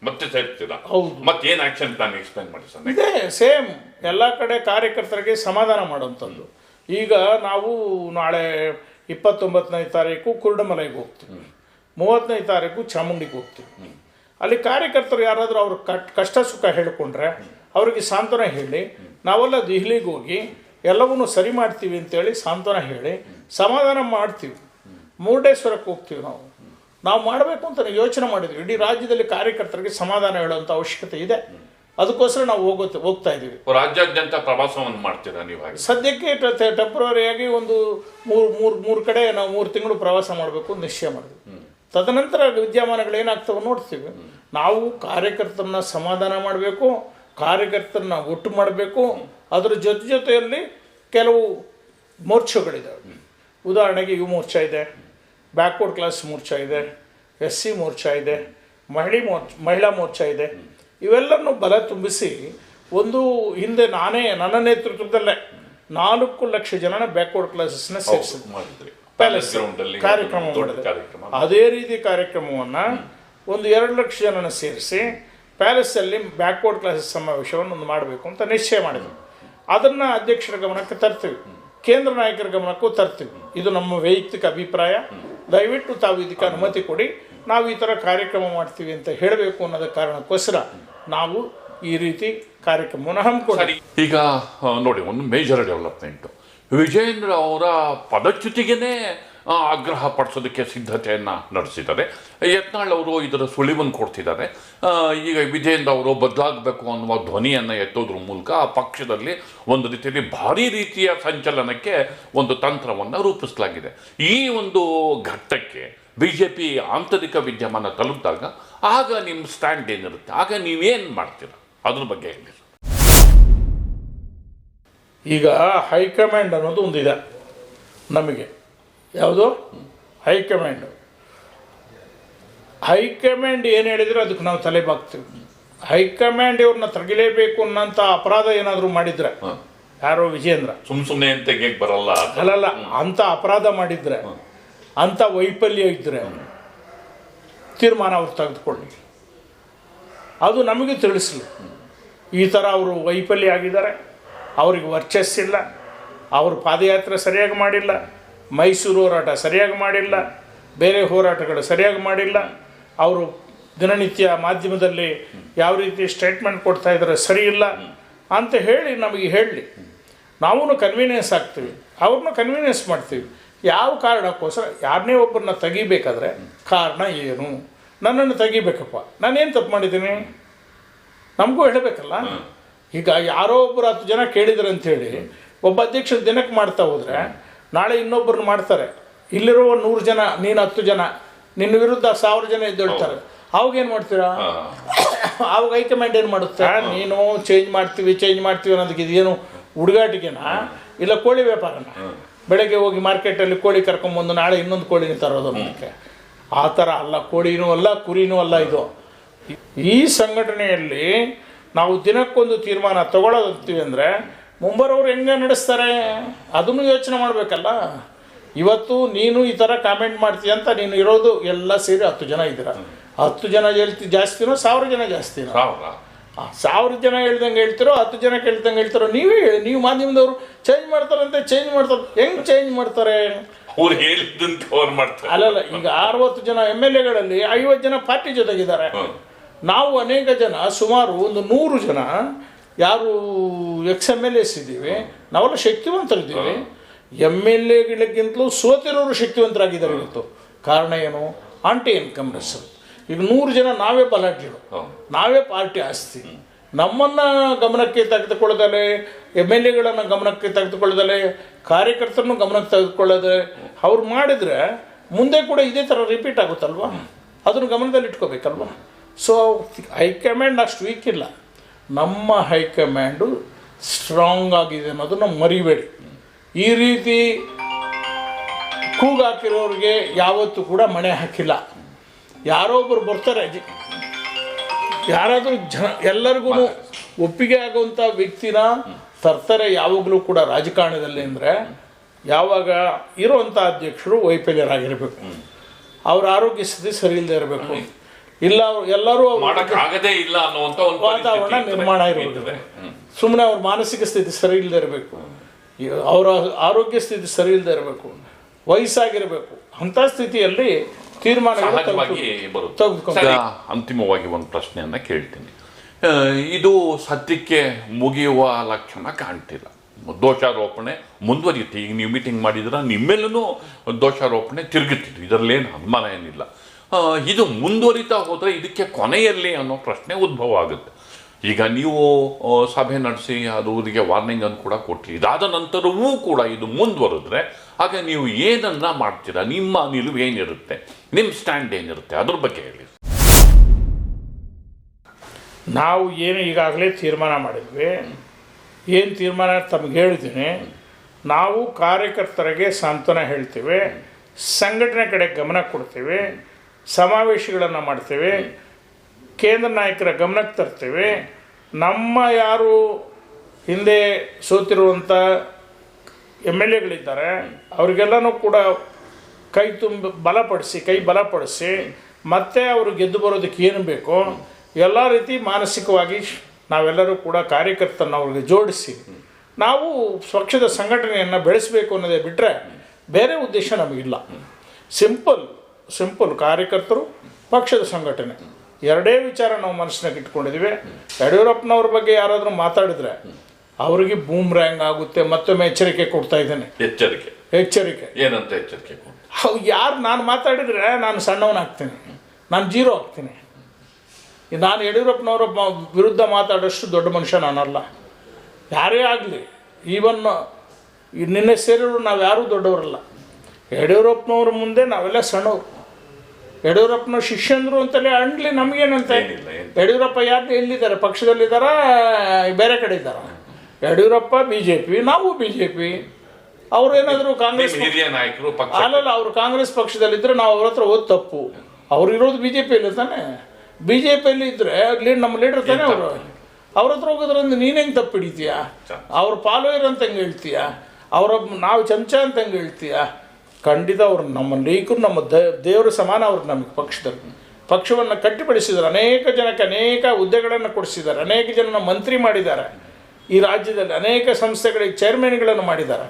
ಮತ್ತೆ ಸೇರ್ತೀರಾ? ಹೌದು. ಮತ್ತೇನು ಆಕ್ಷನ್ ಪ್ಲಾನ್ ಎಕ್ಸ್ಪ್ಲೈನ್ ಮಾಡಿ ಸರ್? ಇದೇ ಸೇಮ್ ಎಲ್ಲ ಕಡೆ ಕಾರ್ಯಕರ್ತರಿಗೆ ಸಮಾಧಾನ ಮಾಡುವಂಥದ್ದು. ಈಗ ನಾವು ನಾಳೆ 29ನೇ ತಾರೀಕು ಕುರುಡಮಲೆಗೆ ಹೋಗ್ತೀವಿ, 30ನೇ ತಾರೀಕು ಚಾಮುಂಡಿಗೆ ಹೋಗ್ತೀವಿ. ಅಲ್ಲಿ ಕಾರ್ಯಕರ್ತರು ಯಾರಾದರೂ ಅವ್ರ ಕಷ್ಟ ಸುಖ ಹೇಳಿಕೊಂಡ್ರೆ ಅವರಿಗೆ ಸಾಂತ್ವನ ಹೇಳಿ, ನಾವೆಲ್ಲ ದೆಹಲಿಗೆ ಹೋಗಿ ಎಲ್ಲವನ್ನೂ ಸರಿ ಮಾಡ್ತೀವಿ ಅಂತೇಳಿ ಸಾಂತ್ವನ ಹೇಳಿ ಸಮಾಧಾನ ಮಾಡ್ತೀವಿ. ಮುರುಡೇಶ್ವರಕ್ಕೆ ಹೋಗ್ತೀವಿ. ನಾವು ಮಾಡಬೇಕು ಅಂತ ಯೋಚನೆ ಮಾಡಿದ್ವಿ. ಇಡೀ ರಾಜ್ಯದಲ್ಲಿ ಕಾರ್ಯಕರ್ತರಿಗೆ ಸಮಾಧಾನ ಹೇಳುವಂಥ ಅವಶ್ಯಕತೆ ಇದೆ. ಅದಕ್ಕೋಸ್ಕರ ನಾವು ಹೋಗ್ತಾ ಇದ್ದೀವಿ. ರಾಜ್ಯಾದ್ಯಂತ ಪ್ರವಾಸವನ್ನು ಮಾಡ್ತೀರಾ ನೀವು? ಸದ್ಯಕ್ಕೆ ಟೆಂಪ್ರವರಿಯಾಗಿ ಒಂದು ಮೂರು ಕಡೆ ನಾವು 3 ತಿಂಗಳು ಪ್ರವಾಸ ಮಾಡಬೇಕು ನಿಶ್ಚಯ ಮಾಡಿದ್ವಿ. ತದನಂತರ ವಿದ್ಯಮಾನಗಳೇನಾಗ್ತವೆ ನೋಡ್ತೀವಿ. ನಾವು ಕಾರ್ಯಕರ್ತರನ್ನ ಸಮಾಧಾನ ಮಾಡಬೇಕು, ಕಾರ್ಯಕರ್ತರನ್ನ ಒಟ್ಟು ಮಾಡಬೇಕು. ಅದರ ಜೊತೆಯಲ್ಲಿ ಕೆಲವು ಮೋರ್ಚಾಗಳಿದ್ದಾವೆ. ಉದಾಹರಣೆಗೆ ಯುವ ಇದೆ, ಬ್ಯಾಕ್ವರ್ಡ್ ಕ್ಲಾಸ್ ಮೋರ್ಚಾ ಇದೆ, SC ಮೋರ್ಚಾ ಇದೆ, ಮಹಿಳಾ ಮೋರ್ಚಾ ಇದೆ. ಇವೆಲ್ಲನೂ ಬಲ ತುಂಬಿಸಿ ಒಂದು ಹಿಂದೆ ನನ್ನ ನೇತೃತ್ವದಲ್ಲೇ 4 ಲಕ್ಷ ಜನನ ಬ್ಯಾಕ್ವರ್ಡ್ ಕ್ಲಾಸಸ್ನ ಸೇರಿಸಿದ್ವಿ. ಕಾರ್ಯಕ್ರಮ ಮಾಡಿದೆ. ಅದೇ ರೀತಿ ಕಾರ್ಯಕ್ರಮವನ್ನು ಒಂದು 2 ಲಕ್ಷ ಜನನ ಸೇರಿಸಿ ಪ್ಯಾಲೇಸಲ್ಲಿ ಬ್ಯಾಕ್ವರ್ಡ್ ಕ್ಲಾಸಸ್ ಸಮಾವೇಶವನ್ನು ಒಂದು ಮಾಡಬೇಕು ಅಂತ ನಿಶ್ಚಯ ಮಾಡಿದ್ವಿ. ಅದನ್ನು ಅಧ್ಯಕ್ಷರ ಗಮನಕ್ಕೆ ತರ್ತೀವಿ, ಕೇಂದ್ರ ನಾಯಕರ ಗಮನಕ್ಕೂ ತರ್ತೀವಿ. ಇದು ನಮ್ಮ ವೈಯಕ್ತಿಕ ಅಭಿಪ್ರಾಯ. ದಯವಿಟ್ಟು ತಾವು ಇದಕ್ಕೆ ಅನುಮತಿ ಕೊಡಿ, ನಾವು ಈ ಥರ ಕಾರ್ಯಕ್ರಮ ಮಾಡ್ತೀವಿ ಅಂತ ಹೇಳಬೇಕು ಅನ್ನೋದ ಕಾರಣಕ್ಕೋಸ್ಕರ ನಾವು ಈ ರೀತಿ ಕಾರ್ಯಕ್ರಮವನ್ನು ಹಮ್ಮಿಕೊಂಡ್ವಿ. ಈಗ ನೋಡಿ, ಒಂದು ಮೇಜರ್ ಡೆವಲಪ್ಮೆಂಟು ವಿಜೇಂದ್ರ ಅವರ ಪದಚ್ಯುತಿಗೇ ಆಗ್ರಹ ಪಡಿಸೋದಕ್ಕೆ ಸಿದ್ಧತೆಯನ್ನು ನಡೆಸಿದ್ದಾರೆ. ಯತ್ನಾಳ್ ಅವರು ಇದರ ಸುಳಿವನ್ನು ಕೊಡ್ತಿದ್ದಾರೆ. ಈಗ ವಿಜೇಂದ್ರ ಅವರು ಬದಲಾಗಬೇಕು ಅನ್ನುವ ಧ್ವನಿಯನ್ನು ಎತ್ತೋದ್ರ ಮೂಲಕ ಆ ಪಕ್ಷದಲ್ಲಿ ಒಂದು ರೀತಿಯಲ್ಲಿ ಭಾರೀ ರೀತಿಯ ಸಂಚಲನಕ್ಕೆ ಒಂದು ತಂತ್ರವನ್ನು ರೂಪಿಸಲಾಗಿದೆ. ಈ ಒಂದು ಘಟ್ಟಕ್ಕೆ BJP ಆಂತರಿಕ ವಿದ್ಯಮಾನ ತಲುಪಿದಾಗ ಆಗ ನಿಮ್ಮ ಸ್ಟ್ಯಾಂಡ್ ಏನಿರುತ್ತೆ, ಆಗ ನೀವೇನು ಮಾಡ್ತೀರ, ಅದ್ರ ಬಗ್ಗೆ ಹೇಳಿ. ಈಗ ಹೈಕಮಾಂಡ್ ಅನ್ನೋದು ಒಂದಿದೆ ನಮಗೆ. ಯಾವುದು ಹೈಕಮಾಂಡ್? ಹೈಕಮಾಂಡ್ ಏನು ಹೇಳಿದ್ರೆ ಅದಕ್ಕೆ ನಾವು ತಲೆ ಬಾಗ್ತೀವಿ. ಹೈಕಮಾಂಡ್ ಇವ್ರನ್ನ ತೆಗಿಲೇಬೇಕು ಅನ್ನೋಂಥ ಅಪರಾಧ ಏನಾದರೂ ಮಾಡಿದ್ರೆ, ಯಾರೋ ವಿಜೇಂದ್ರ ಸುಮ್ಮನೆ ತೆಗಿಯಕ್ಕೆ ಬರಲ್ಲ ಅಲ್ಲಲ್ಲ, ಅಂಥ ಅಪರಾಧ ಮಾಡಿದ್ರೆ, ಅಂಥ ವೈಫಲ್ಯ ಇದ್ದರೆ ತೀರ್ಮಾನ ಅವ್ರು ತೆಗೆದುಕೊಳ್ಳಿ, ಅದು ನಮಗೆ ತಿಳಿಸಲಿ. ಈ ಥರ ಅವರು ವೈಫಲ್ಯ ಆಗಿದ್ದಾರೆ, ಅವ್ರಿಗೆ ವರ್ಚಸ್ಸಿಲ್ಲ, ಅವರು ಪಾದಯಾತ್ರೆ ಸರಿಯಾಗಿ ಮಾಡಿಲ್ಲ, ಮೈಸೂರು ಹೋರಾಟ ಸರಿಯಾಗಿ ಮಾಡಿಲ್ಲ, ಬೇರೆ ಹೋರಾಟಗಳು ಸರಿಯಾಗಿ ಮಾಡಿಲ್ಲ, ಅವರು ದಿನನಿತ್ಯ ಮಾಧ್ಯಮದಲ್ಲಿ ಯಾವ ರೀತಿ ಸ್ಟೇಟ್ಮೆಂಟ್ ಕೊಡ್ತಾ ಇದ್ದಾರೆ ಸರಿ ಇಲ್ಲ ಅಂತ ಹೇಳಿ ನಮಗೆ ಹೇಳಲಿ, ನಾವು ಕನ್ವೀನಿಯನ್ಸ್ ಆಗ್ತೀವಿ, ಅವ್ರನ್ನ ಕನ್ವೀನಿಯನ್ಸ್ ಮಾಡ್ತೀವಿ. ಯಾವ ಕಾರಣಕ್ಕೋಸ್ಕರ ಯಾರನ್ನೇ ಒಬ್ಬರನ್ನ ತೆಗಿಬೇಕಾದ್ರೆ ಕಾರಣ ಏನು, ನನ್ನನ್ನು ತೆಗಿಬೇಕಪ್ಪ, ನಾನೇನು ತಪ್ಪು ಮಾಡಿದ್ದೀನಿ ನಮಗೂ ಹೇಳಬೇಕಲ್ಲ. ಈಗ ಯಾರೋ ಒಬ್ಬರು 10 ಜನ ಕೇಳಿದ್ರು ಅಂಥೇಳಿ ಒಬ್ಬ ಅಧ್ಯಕ್ಷ ದಿನಕ್ಕೆ ಮಾಡ್ತಾ ಹೋದರೆ ನಾಳೆ ಇನ್ನೊಬ್ಬರನ್ನ ಮಾಡ್ತಾರೆ, ಇಲ್ಲಿರುವ 100 ಜನ, ನೀನು 10 ಜನ, ನಿನ್ನ ವಿರುದ್ಧ 1000 ಜನ ಎದ್ದೇಳ್ತಾರೆ, ಅವಾಗೇನು ಮಾಡ್ತೀರಾ? ಅವಾಗ ಹೈಕಮಾಂಡ್ ಏನು ಮಾಡುತ್ತೆ, ನೀನು ಚೇಂಜ್ ಮಾಡ್ತೀವಿ ಅನ್ನೋದಕ್ಕೆ ಇದೇನು ಹುಡುಗಾಟಿಗೆನಾ ಇಲ್ಲ ಕೋಳಿ ವ್ಯಾಪಾರನ? ಬೆಳಗ್ಗೆ ಹೋಗಿ ಮಾರ್ಕೆಟಲ್ಲಿ ಕೋಳಿ ಕರ್ಕೊಂಬಂದು ನಾಳೆ ಇನ್ನೊಂದು ಕೋಳಿನ ತರೋದು ಅನ್ನೋದಕ್ಕೆ? ಆ ಥರ ಅಲ್ಲ, ಕೋಳಿನೂ ಅಲ್ಲ ಕುರಿನೂ ಅಲ್ಲ ಇದು. ಈ ಸಂಘಟನೆಯಲ್ಲಿ ನಾವು ದಿನಕ್ಕೊಂದು ತೀರ್ಮಾನ ತಗೊಳ್ಳೋದಂತೀವಿ ಅಂದರೆ ಮುಂಬರೋರು ಹೆಂಗೆ ನಡೆಸ್ತಾರೆ ಅದನ್ನು ಯೋಚನೆ ಮಾಡಬೇಕಲ್ಲ. ಇವತ್ತು ನೀನು ಈ ಥರ ಕಾಮೆಂಟ್ ಮಾಡ್ತೀಯ ಅಂತ ನೀನು ಇರೋದು ಎಲ್ಲ ಸೇರಿ 10 ಜನ ಇದ್ದೀರ. 10 ಜನ ಜಾಸ್ತಿನೋ 1000 ಜನ ಜಾಸ್ತಿನೋ? 1000 ಜನ ಹೇಳ್ದಂಗೆ ಹೇಳ್ತಿರೋ 10 ಜನ ಕೇಳ್ದಂಗೆ ಹೇಳ್ತಾರೋ? ನೀವೇ ಹೇಳಿ. ನೀವು ಮಾಧ್ಯಮದವರು ಚೇಂಜ್ ಮಾಡ್ತಾರಂತೆ, ಚೇಂಜ್ ಮಾಡ್ತಾರೆ. ಹೆಂಗೆ ಚೇಂಜ್ ಮಾಡ್ತಾರೆ? ಅವ್ರು ಹೇಳಿದಂತೆ ಅವ್ರು ಮಾಡ್ತಾರೆ. ಅಲ್ಲಲ್ಲ, ಈಗ 60 ಜನ MLAಗಳಲ್ಲಿ 50 ಜನ ಪಾರ್ಟಿ ಜೊತೆಗಿದ್ದಾರೆ. ನಾವು ಅನೇಕ ಜನ, ಸುಮಾರು ಒಂದು 100 ಜನ ಯಾರು ex-MLAs ಇದ್ದೀವಿ, ನಾವೆಲ್ಲ ಶಕ್ತಿವಂತರಿದ್ದೀವಿ. MLAಗಳಿಗಿಂತಲೂ ಸೋತಿರೋರು ಶಕ್ತಿವಂತರಾಗಿದ್ದಾರೆ ಇವತ್ತು. ಕಾರಣ ಏನು? ಆಂಟಿ ಇನ್ಕಮ್ನೆಸ್. ಈಗ 100 ಜನ ನಾವೇ ಬಲಾಢ್ಯರು, ನಾವೇ ಪಾರ್ಟಿ ಆಸ್ತಿ. ನಮ್ಮನ್ನು ಗಮನಕ್ಕೆ ತೆಗೆದುಕೊಳ್ಳದಲೆ, MLAಗಳನ್ನು ಗಮನಕ್ಕೆ ತೆಗೆದುಕೊಳ್ಳದಲೆ, ಕಾರ್ಯಕರ್ತರನ್ನು ಗಮನಕ್ಕೆ ತೆಗೆದುಕೊಳ್ಳದೆ ಅವ್ರು ಮಾಡಿದರೆ ಮುಂದೆ ಕೂಡ ಇದೇ ಥರ ರಿಪೀಟ್ ಆಗುತ್ತಲ್ವ? ಅದನ್ನು ಗಮನದಲ್ಲಿ ಇಟ್ಕೋಬೇಕಲ್ವ? ಸೊ ಹೈಕಮಾಂಡ್ ಅಷ್ಟು ವೀಕ್ ಇಲ್ಲ, ನಮ್ಮ ಹೈಕಮಾಂಡು ಸ್ಟ್ರಾಂಗ್ ಆಗಿದೆ ಅನ್ನೋದನ್ನು ಮರಿಬೇಡಿ. ಈ ರೀತಿ ಕೂಗಾಕಿರೋರಿಗೆ ಯಾವತ್ತೂ ಕೂಡ ಮಣೆ ಹಾಕಿಲ್ಲ. ಯಾರೋ ಒಬ್ಬರು ಬರ್ತಾರೆ, ಯಾರಾದರೂ ಎಲ್ಲರಿಗೂ ಒಪ್ಪಿಗೆ ಆಗುವಂಥ ವ್ಯಕ್ತಿನ ತರ್ತಾರೆ ಯಾವಾಗಲೂ ಕೂಡ ರಾಜಕಾರಣದಲ್ಲಿ. ಅಂದರೆ ಯಾವಾಗ ಇರುವಂಥ ಅಧ್ಯಕ್ಷರು ವೈಫಲ್ಯರಾಗಿರಬೇಕು, ಅವ್ರ ಆರೋಗ್ಯ ಸ್ಥಿತಿ ಸರಿ ಇಲ್ಲದೆ ಇರಬೇಕು, ಇಲ್ಲ ಎಲ್ಲರೂ ಮಾಡೋಕ್ಕಾಗದೇ ಇಲ್ಲ ಅನ್ನುವಂಥ ಒಂದು ವಾತಾವರಣ ನಿರ್ಮಾಣ ಇರಬೇಕು, ಸುಮ್ಮನೆ ಅವ್ರ ಮಾನಸಿಕ ಸ್ಥಿತಿ ಸರಿ ಇಲ್ಲದೆ ಇರಬೇಕು, ಅವರ ಆರೋಗ್ಯ ಸ್ಥಿತಿ ಸರಿ ಇಲ್ಲದೆ ಇರಬೇಕು, ವಯಸ್ಸಾಗಿರಬೇಕು. ಅಂಥ ಸ್ಥಿತಿಯಲ್ಲಿ ತೀರ್ಮಾನಗಳು ತೆಗೆದುಕೊಂಡು. ಅಂತಿಮವಾಗಿ ಒಂದು ಪ್ರಶ್ನೆಯನ್ನು ಕೇಳ್ತೀನಿ. ಇದು ಸದ್ಯಕ್ಕೆ ಮುಗಿಯುವ ಲಕ್ಷಣ ಕಾಣ್ತಿಲ್ಲ. ದೋಷಾರೋಪಣೆ ಮುಂದುವರಿಯುತ್ತೆ. ಈಗ ನೀವು ಮೀಟಿಂಗ್ ಮಾಡಿದ್ರೆ ನಿಮ್ಮೆಲ್ಲೂ ದೋಷಾರೋಪಣೆ ತಿರುಗುತ್ತಿತ್ತು, ಇದರಲ್ಲೇನು ಅನುಮಾನ ಏನಿಲ್ಲ. ಇದು ಮುಂದುವರಿತಾ ಹೋದರೆ ಇದಕ್ಕೆ ಕೊನೆಯಲ್ಲಿ ಅನ್ನೋ ಪ್ರಶ್ನೆ ಉದ್ಭವ ಆಗುತ್ತೆ. ಈಗ ನೀವು ಸಭೆ ನಡೆಸಿ ಅವರಿಗೆ ವಾರ್ನಿಂಗ್ ಅನ್ನು ಕೂಡ ಕೊಟ್ರಿ. ಇದಾದ ನಂತರವೂ ಕೂಡ ಇದು ಮುಂದುವರೆದ್ರೆ ಆಗ ನೀವು ಏನನ್ನ ಮಾಡ್ತೀರಾ? ನಿಮ್ಮ ನಿಲುವು ಏನಿರುತ್ತೆ, ನಿಮ್ಮ ಸ್ಟ್ಯಾಂಡ್ ಏನಿರುತ್ತೆ, ಅದ್ರ ಬಗ್ಗೆ ಹೇಳಿ. ನಾವು ಏನು ಈಗಾಗಲೇ ತೀರ್ಮಾನ ಮಾಡಿದ್ವಿ. ಏನು ತೀರ್ಮಾನ ತಮಗೆ ಹೇಳಿದ್ದೀನಿ. ನಾವು ಕಾರ್ಯಕರ್ತರಿಗೆ ಸಾಂತ್ವನ ಹೇಳ್ತೀವಿ, ಸಂಘಟನೆ ಕಡೆ ಗಮನ ಕೊಡ್ತೀವಿ, ಸಮಾವೇಶಗಳನ್ನು ಮಾಡ್ತೀವಿ, ಕೇಂದ್ರ ನಾಯಕರ ಗಮನಕ್ಕೆ ತರ್ತೀವಿ. ನಮ್ಮ ಯಾರು ಹಿಂದೆ ಸೋತಿರುವಂಥ MLAಗಳಿದ್ದಾರೆ ಅವ್ರಿಗೆಲ್ಲನೂ ಕೂಡ ಕೈ ಬಲಪಡಿಸಿ ಮತ್ತೆ ಅವರು ಗೆದ್ದು ಬರೋದಕ್ಕೆ ಏನು ಬೇಕೋ ಎಲ್ಲ ರೀತಿ ಮಾನಸಿಕವಾಗಿ ನಾವೆಲ್ಲರೂ ಕೂಡ ಕಾರ್ಯಕರ್ತರನ್ನ ಅವ್ರಿಗೆ ಜೋಡಿಸಿ ನಾವು ಪಕ್ಷದ ಸಂಘಟನೆಯನ್ನು ಬೆಳೆಸಬೇಕು ಅನ್ನೋದೇ ಬಿಟ್ಟರೆ ಬೇರೆ ಉದ್ದೇಶ ನಮಗಿಲ್ಲ. ಸಿಂಪಲ್ ಕಾರ್ಯಕರ್ತರು, ಪಕ್ಷದ ಸಂಘಟನೆ, ಎರಡೇ ವಿಚಾರ ನಾವು ಮನಸ್ಸಿನಾಗ ಇಟ್ಕೊಂಡಿದ್ದೀವಿ. ಯಡಿಯೂರಪ್ಪನವ್ರ ಬಗ್ಗೆ ಯಾರಾದರೂ ಮಾತಾಡಿದ್ರೆ ಅವರಿಗೆ ಬೂಮ್ರ್ಯಾಂಗ್ ಆಗುತ್ತೆ. ಮತ್ತೊಮ್ಮೆ ಎಚ್ಚರಿಕೆ ಕೊಡ್ತಾ ಇದ್ದೇನೆ. ಎಚ್ಚರಿಕೆ ಏನಂತ ಎಚ್ಚರಿಕೆ? ಯಾರು ನಾನು ಮಾತಾಡಿದರೆ ನಾನು ಸಣ್ಣವನಾಗ್ತೀನಿ, ನಾನು ಜೀರೋ ಆಗ್ತೀನಿ. ನಾನು ಯಡಿಯೂರಪ್ಪನವರ ವಿರುದ್ಧ ಮಾತಾಡೋಷ್ಟು ದೊಡ್ಡ ಮನುಷ್ಯ ನಾನಲ್ಲ. ಯಾರೇ ಆಗಲಿ, ಈವನ್ ನಿನ್ನೆ ಸೇರಿದ್ರು ನಾವು ಯಾರೂ ದೊಡ್ಡವರಲ್ಲ. ಯಡಿಯೂರಪ್ಪನವ್ರ ಮುಂದೆ ನಾವೆಲ್ಲ ಸಣ್ಣವರು. ಯಡಿಯೂರಪ್ಪನ ಶಿಷ್ಯಂದರು ಅಂತಲೇ ಅಂಡ್ಲಿ ನಮಗೇನಂತೆ. ಯಡಿಯೂರಪ್ಪ ಯಾರು ಎಲ್ಲಿದ್ದಾರೆ? ಪಕ್ಷದಲ್ಲಿದ್ದಾರಾ ಬೇರೆ ಕಡೆ ಇದ್ದಾರಾ? ಯಡಿಯೂರಪ್ಪ BJP, ನಾವು BJP. ಅವ್ರು ಏನಾದರೂ ಕಾಂಗ್ರೆಸ್ ನಾಯಕರು ಅಲ್ಲಲ್ಲ, ಅವರು ಕಾಂಗ್ರೆಸ್ ಪಕ್ಷದಲ್ಲಿದ್ದರೆ ನಾವು ಅವ್ರ ಹತ್ರ ಓದ್ ತಪ್ಪು. ಅವ್ರು ಇರೋದು ಬಿ ಜೆ ಪಿಯಲ್ಲಿ ತಾನೆ. ಬಿ ಜೆ ಪಿಯಲ್ಲಿ ಇದ್ದರೆ ನಮ್ಮ ಲೀಡರ್ ತಾನೆ ಅವರು. ಅವ್ರ ಹತ್ರ ಹೋಗೋದ್ರಿಂದ ನೀನು ಹೆಂಗೆ ತಪ್ಪು ಹಿಡಿತೀಯ? ಅವ್ರ ಫಾಲೋಯರ್ ಅಂತ ಹೆಂಗೆ ಹೇಳ್ತೀಯ? ಅವರ ನಾವು ಚಮಚ ಅಂತ ಹೆಂಗೆ ಹೇಳ್ತೀಯ? ಖಂಡಿತ ಅವರು ನಮ್ಮ ಲೀಕರು ನಮ್ಮ ದೇವರ ಸಮಾನ. ಅವ್ರು ನಮಗೆ ಪಕ್ಷವನ್ನು ಕಟ್ಟಿಪಡಿಸಿದ್ದಾರೆ. ಅನೇಕ ಜನಕ್ಕೆ ಅನೇಕ ಹುದ್ದೆಗಳನ್ನು ಕೊಡಿಸಿದ್ದಾರೆ. ಅನೇಕ ಜನನ ಮಂತ್ರಿ ಮಾಡಿದ್ದಾರೆ. ಈ ರಾಜ್ಯದಲ್ಲಿ ಅನೇಕ ಸಂಸ್ಥೆಗಳಿಗೆ ಚೇರ್ಮನ್ಗಳನ್ನು ಮಾಡಿದ್ದಾರೆ.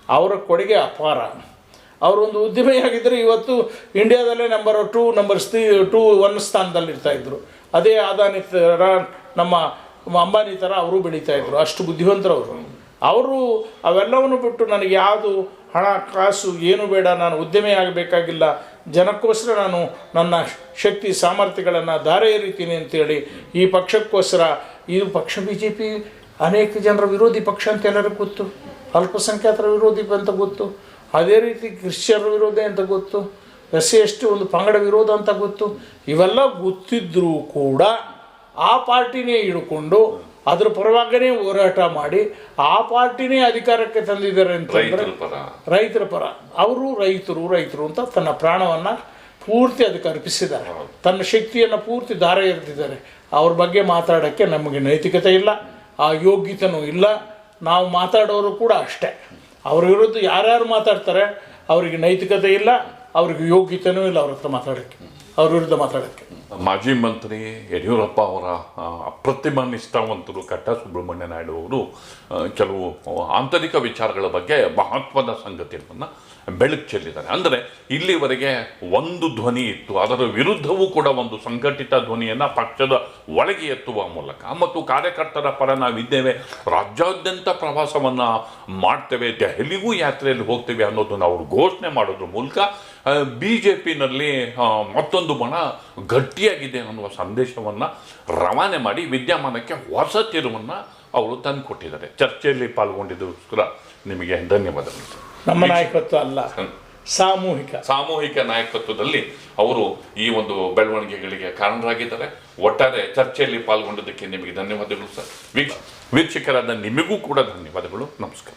ಅವರ ಕೊಡುಗೆ ಅಪಾರ. ಅವರೊಂದು ಉದ್ಯಮಿಯಾಗಿದ್ದರೆ ಇವತ್ತು ಇಂಡಿಯಾದಲ್ಲೇ ನಂಬರ್ 2 ನಂಬರ್ 1 ಸ್ಥಾನದಲ್ಲಿರ್ತಾಯಿದ್ರು. ಅದೇ ಅದಾನಿ ಥರ ನಮ್ಮ ಅಂಬಾನಿ ಥರ ಅವರು ಬೆಳೀತಾಯಿದ್ರು. ಅಷ್ಟು ಬುದ್ಧಿವಂತರವರು. ಅವರು ಅವೆಲ್ಲವನ್ನು ಬಿಟ್ಟು ನನಗೆ ಯಾವುದು ಹಣ ಕಾಸು ಏನು ಬೇಡ, ನಾನು ಉದ್ಯಮಿ ಆಗಬೇಕಾಗಿಲ್ಲ, ಜನಕ್ಕೋಸ್ಕರ ನಾನು ನನ್ನ ಶಕ್ತಿ ಸಾಮರ್ಥ್ಯಗಳನ್ನು ಧಾರೆ ಎರಿತೀನಿ ಅಂತೇಳಿ ಈ ಪಕ್ಷಕ್ಕೋಸ್ಕರ. ಇದು ಪಕ್ಷ ಬಿ ಜೆ ಪಿ ಅನೇಕ ಜನರ ವಿರೋಧಿ ಪಕ್ಷ ಅಂತ ಎಲ್ಲರಿಗೂ ಗೊತ್ತು. ಅಲ್ಪಸಂಖ್ಯಾತರ ವಿರೋಧಿ ಅಂತ ಗೊತ್ತು. ಅದೇ ರೀತಿ ಕ್ರಿಶ್ಚಿಯನ್ರ ವಿರೋಧ ಅಂತ ಗೊತ್ತು. SC/ST ಒಂದು ಪಂಗಡ ವಿರೋಧ ಅಂತ ಗೊತ್ತು. ಇವೆಲ್ಲ ಗೊತ್ತಿದ್ದರೂ ಕೂಡ ಆ ಪಾರ್ಟಿನೇ ಹಿಡ್ಕೊಂಡು ಅದ್ರ ಪರವಾಗನೇ ಹೋರಾಟ ಮಾಡಿ ಆ ಪಾರ್ಟಿನೇ ಅಧಿಕಾರಕ್ಕೆ ತಂದಿದ್ದಾರೆ ಅಂತಂದರೆ ರೈತರ ಪರ. ಅವರು ರೈತರು ಅಂತ ತನ್ನ ಪ್ರಾಣವನ್ನು ಪೂರ್ತಿ ಅದಕ್ಕೆ ಅರ್ಪಿಸಿದ್ದಾರೆ. ತನ್ನ ಶಕ್ತಿಯನ್ನು ಪೂರ್ತಿ ಧಾರೆ ಎರೆದಿದ್ದಾರೆ. ಅವ್ರ ಬಗ್ಗೆ ಮಾತಾಡೋಕ್ಕೆ ನಮಗೆ ನೈತಿಕತೆ ಇಲ್ಲ, ಆ ಯೋಗ್ಯತೆಯೂ ಇಲ್ಲ. ನಾವು ಮಾತಾಡೋರು ಕೂಡ ಅಷ್ಟೇ. ಅವ್ರ ವಿರುದ್ಧ ಯಾರ್ಯಾರು ಮಾತಾಡ್ತಾರೆ ಅವರಿಗೆ ನೈತಿಕತೆ ಇಲ್ಲ, ಅವ್ರಿಗೆ ಯೋಗ್ಯತೆಯೂ ಇಲ್ಲ ಅವ್ರ ಹತ್ರ ಮಾತಾಡೋಕ್ಕೆ, ಅವ್ರ ವಿರುದ್ಧ ಮಾತಾಡೋಕ್ಕೆ. ಮಾಜಿ ಮಂತ್ರಿ ಯಡಿಯೂರಪ್ಪ ಅವರ ಅಪ್ರತಿಮ ನಿಷ್ಠಾವಂತರು ಕಟ್ಟ ಸುಬ್ರಹ್ಮಣ್ಯ ನಾಯ್ಡು ಅವರು ಕೆಲವು ಆಂತರಿಕ ವಿಚಾರಗಳ ಬಗ್ಗೆ ಮಹತ್ವದ ಸಂಗತಿಗಳನ್ನು ಬೆಳಕು ಚೆಲ್ಲಿದ್ದಾರೆ. ಅಂದರೆ ಇಲ್ಲಿವರೆಗೆ ಒಂದು ಧ್ವನಿ ಇತ್ತು, ಅದರ ವಿರುದ್ಧವೂ ಕೂಡ ಒಂದು ಸಂಘಟಿತ ಧ್ವನಿಯನ್ನು ಪಕ್ಷದ ಒಳಗೆ ಎತ್ತುವ ಮೂಲಕ ಮತ್ತು ಕಾರ್ಯಕರ್ತರ ಪರ ನಾವಿದ್ದೇವೆ, ರಾಜ್ಯಾದ್ಯಂತ ಪ್ರವಾಸವನ್ನು ಮಾಡ್ತೇವೆ, ದೆಹಲಿಗೂ ಯಾತ್ರೆಯಲ್ಲಿ ಹೋಗ್ತೇವೆ ಅನ್ನೋದನ್ನು ಅವರು ಘೋಷಣೆ ಮಾಡೋದ್ರ ಮೂಲಕ BJPನಲ್ಲಿ ಮತ್ತೊಂದು ಬಣ ಗಟ್ಟಿಯಾಗಿದೆ ಅನ್ನುವ ಸಂದೇಶವನ್ನು ರವಾನೆ ಮಾಡಿ ವಿದ್ಯಮಾನಕ್ಕೆ ಹೊಸ ತಿರುವನ್ನು ಅವರು ತಂದುಕೊಟ್ಟಿದ್ದಾರೆ. ಚರ್ಚೆಯಲ್ಲಿ ಪಾಲ್ಗೊಂಡಿದ್ದಕ್ಕೋಸ್ಕರ ನಿಮಗೆ ಧನ್ಯವಾದಗಳು. ನಮ್ಮ ನಾಯಕತ್ವ ಅಲ್ಲ, ಸಾಮೂಹಿಕ ನಾಯಕತ್ವದಲ್ಲಿ ಅವರು ಈ ಒಂದು ಬೆಳವಣಿಗೆಗಳಿಗೆ ಕಾರಣರಾಗಿದ್ದಾರೆ. ಒಟ್ಟಾರೆ ಚರ್ಚೆಯಲ್ಲಿ ಪಾಲ್ಗೊಂಡದಕ್ಕೆ ನಿಮಗೆ ಧನ್ಯವಾದಗಳು ಸರ್. ವೀಕ್ಷಕರಾದ ನಿಮಗೂ ಕೂಡ ಧನ್ಯವಾದಗಳು. ನಮಸ್ಕಾರ.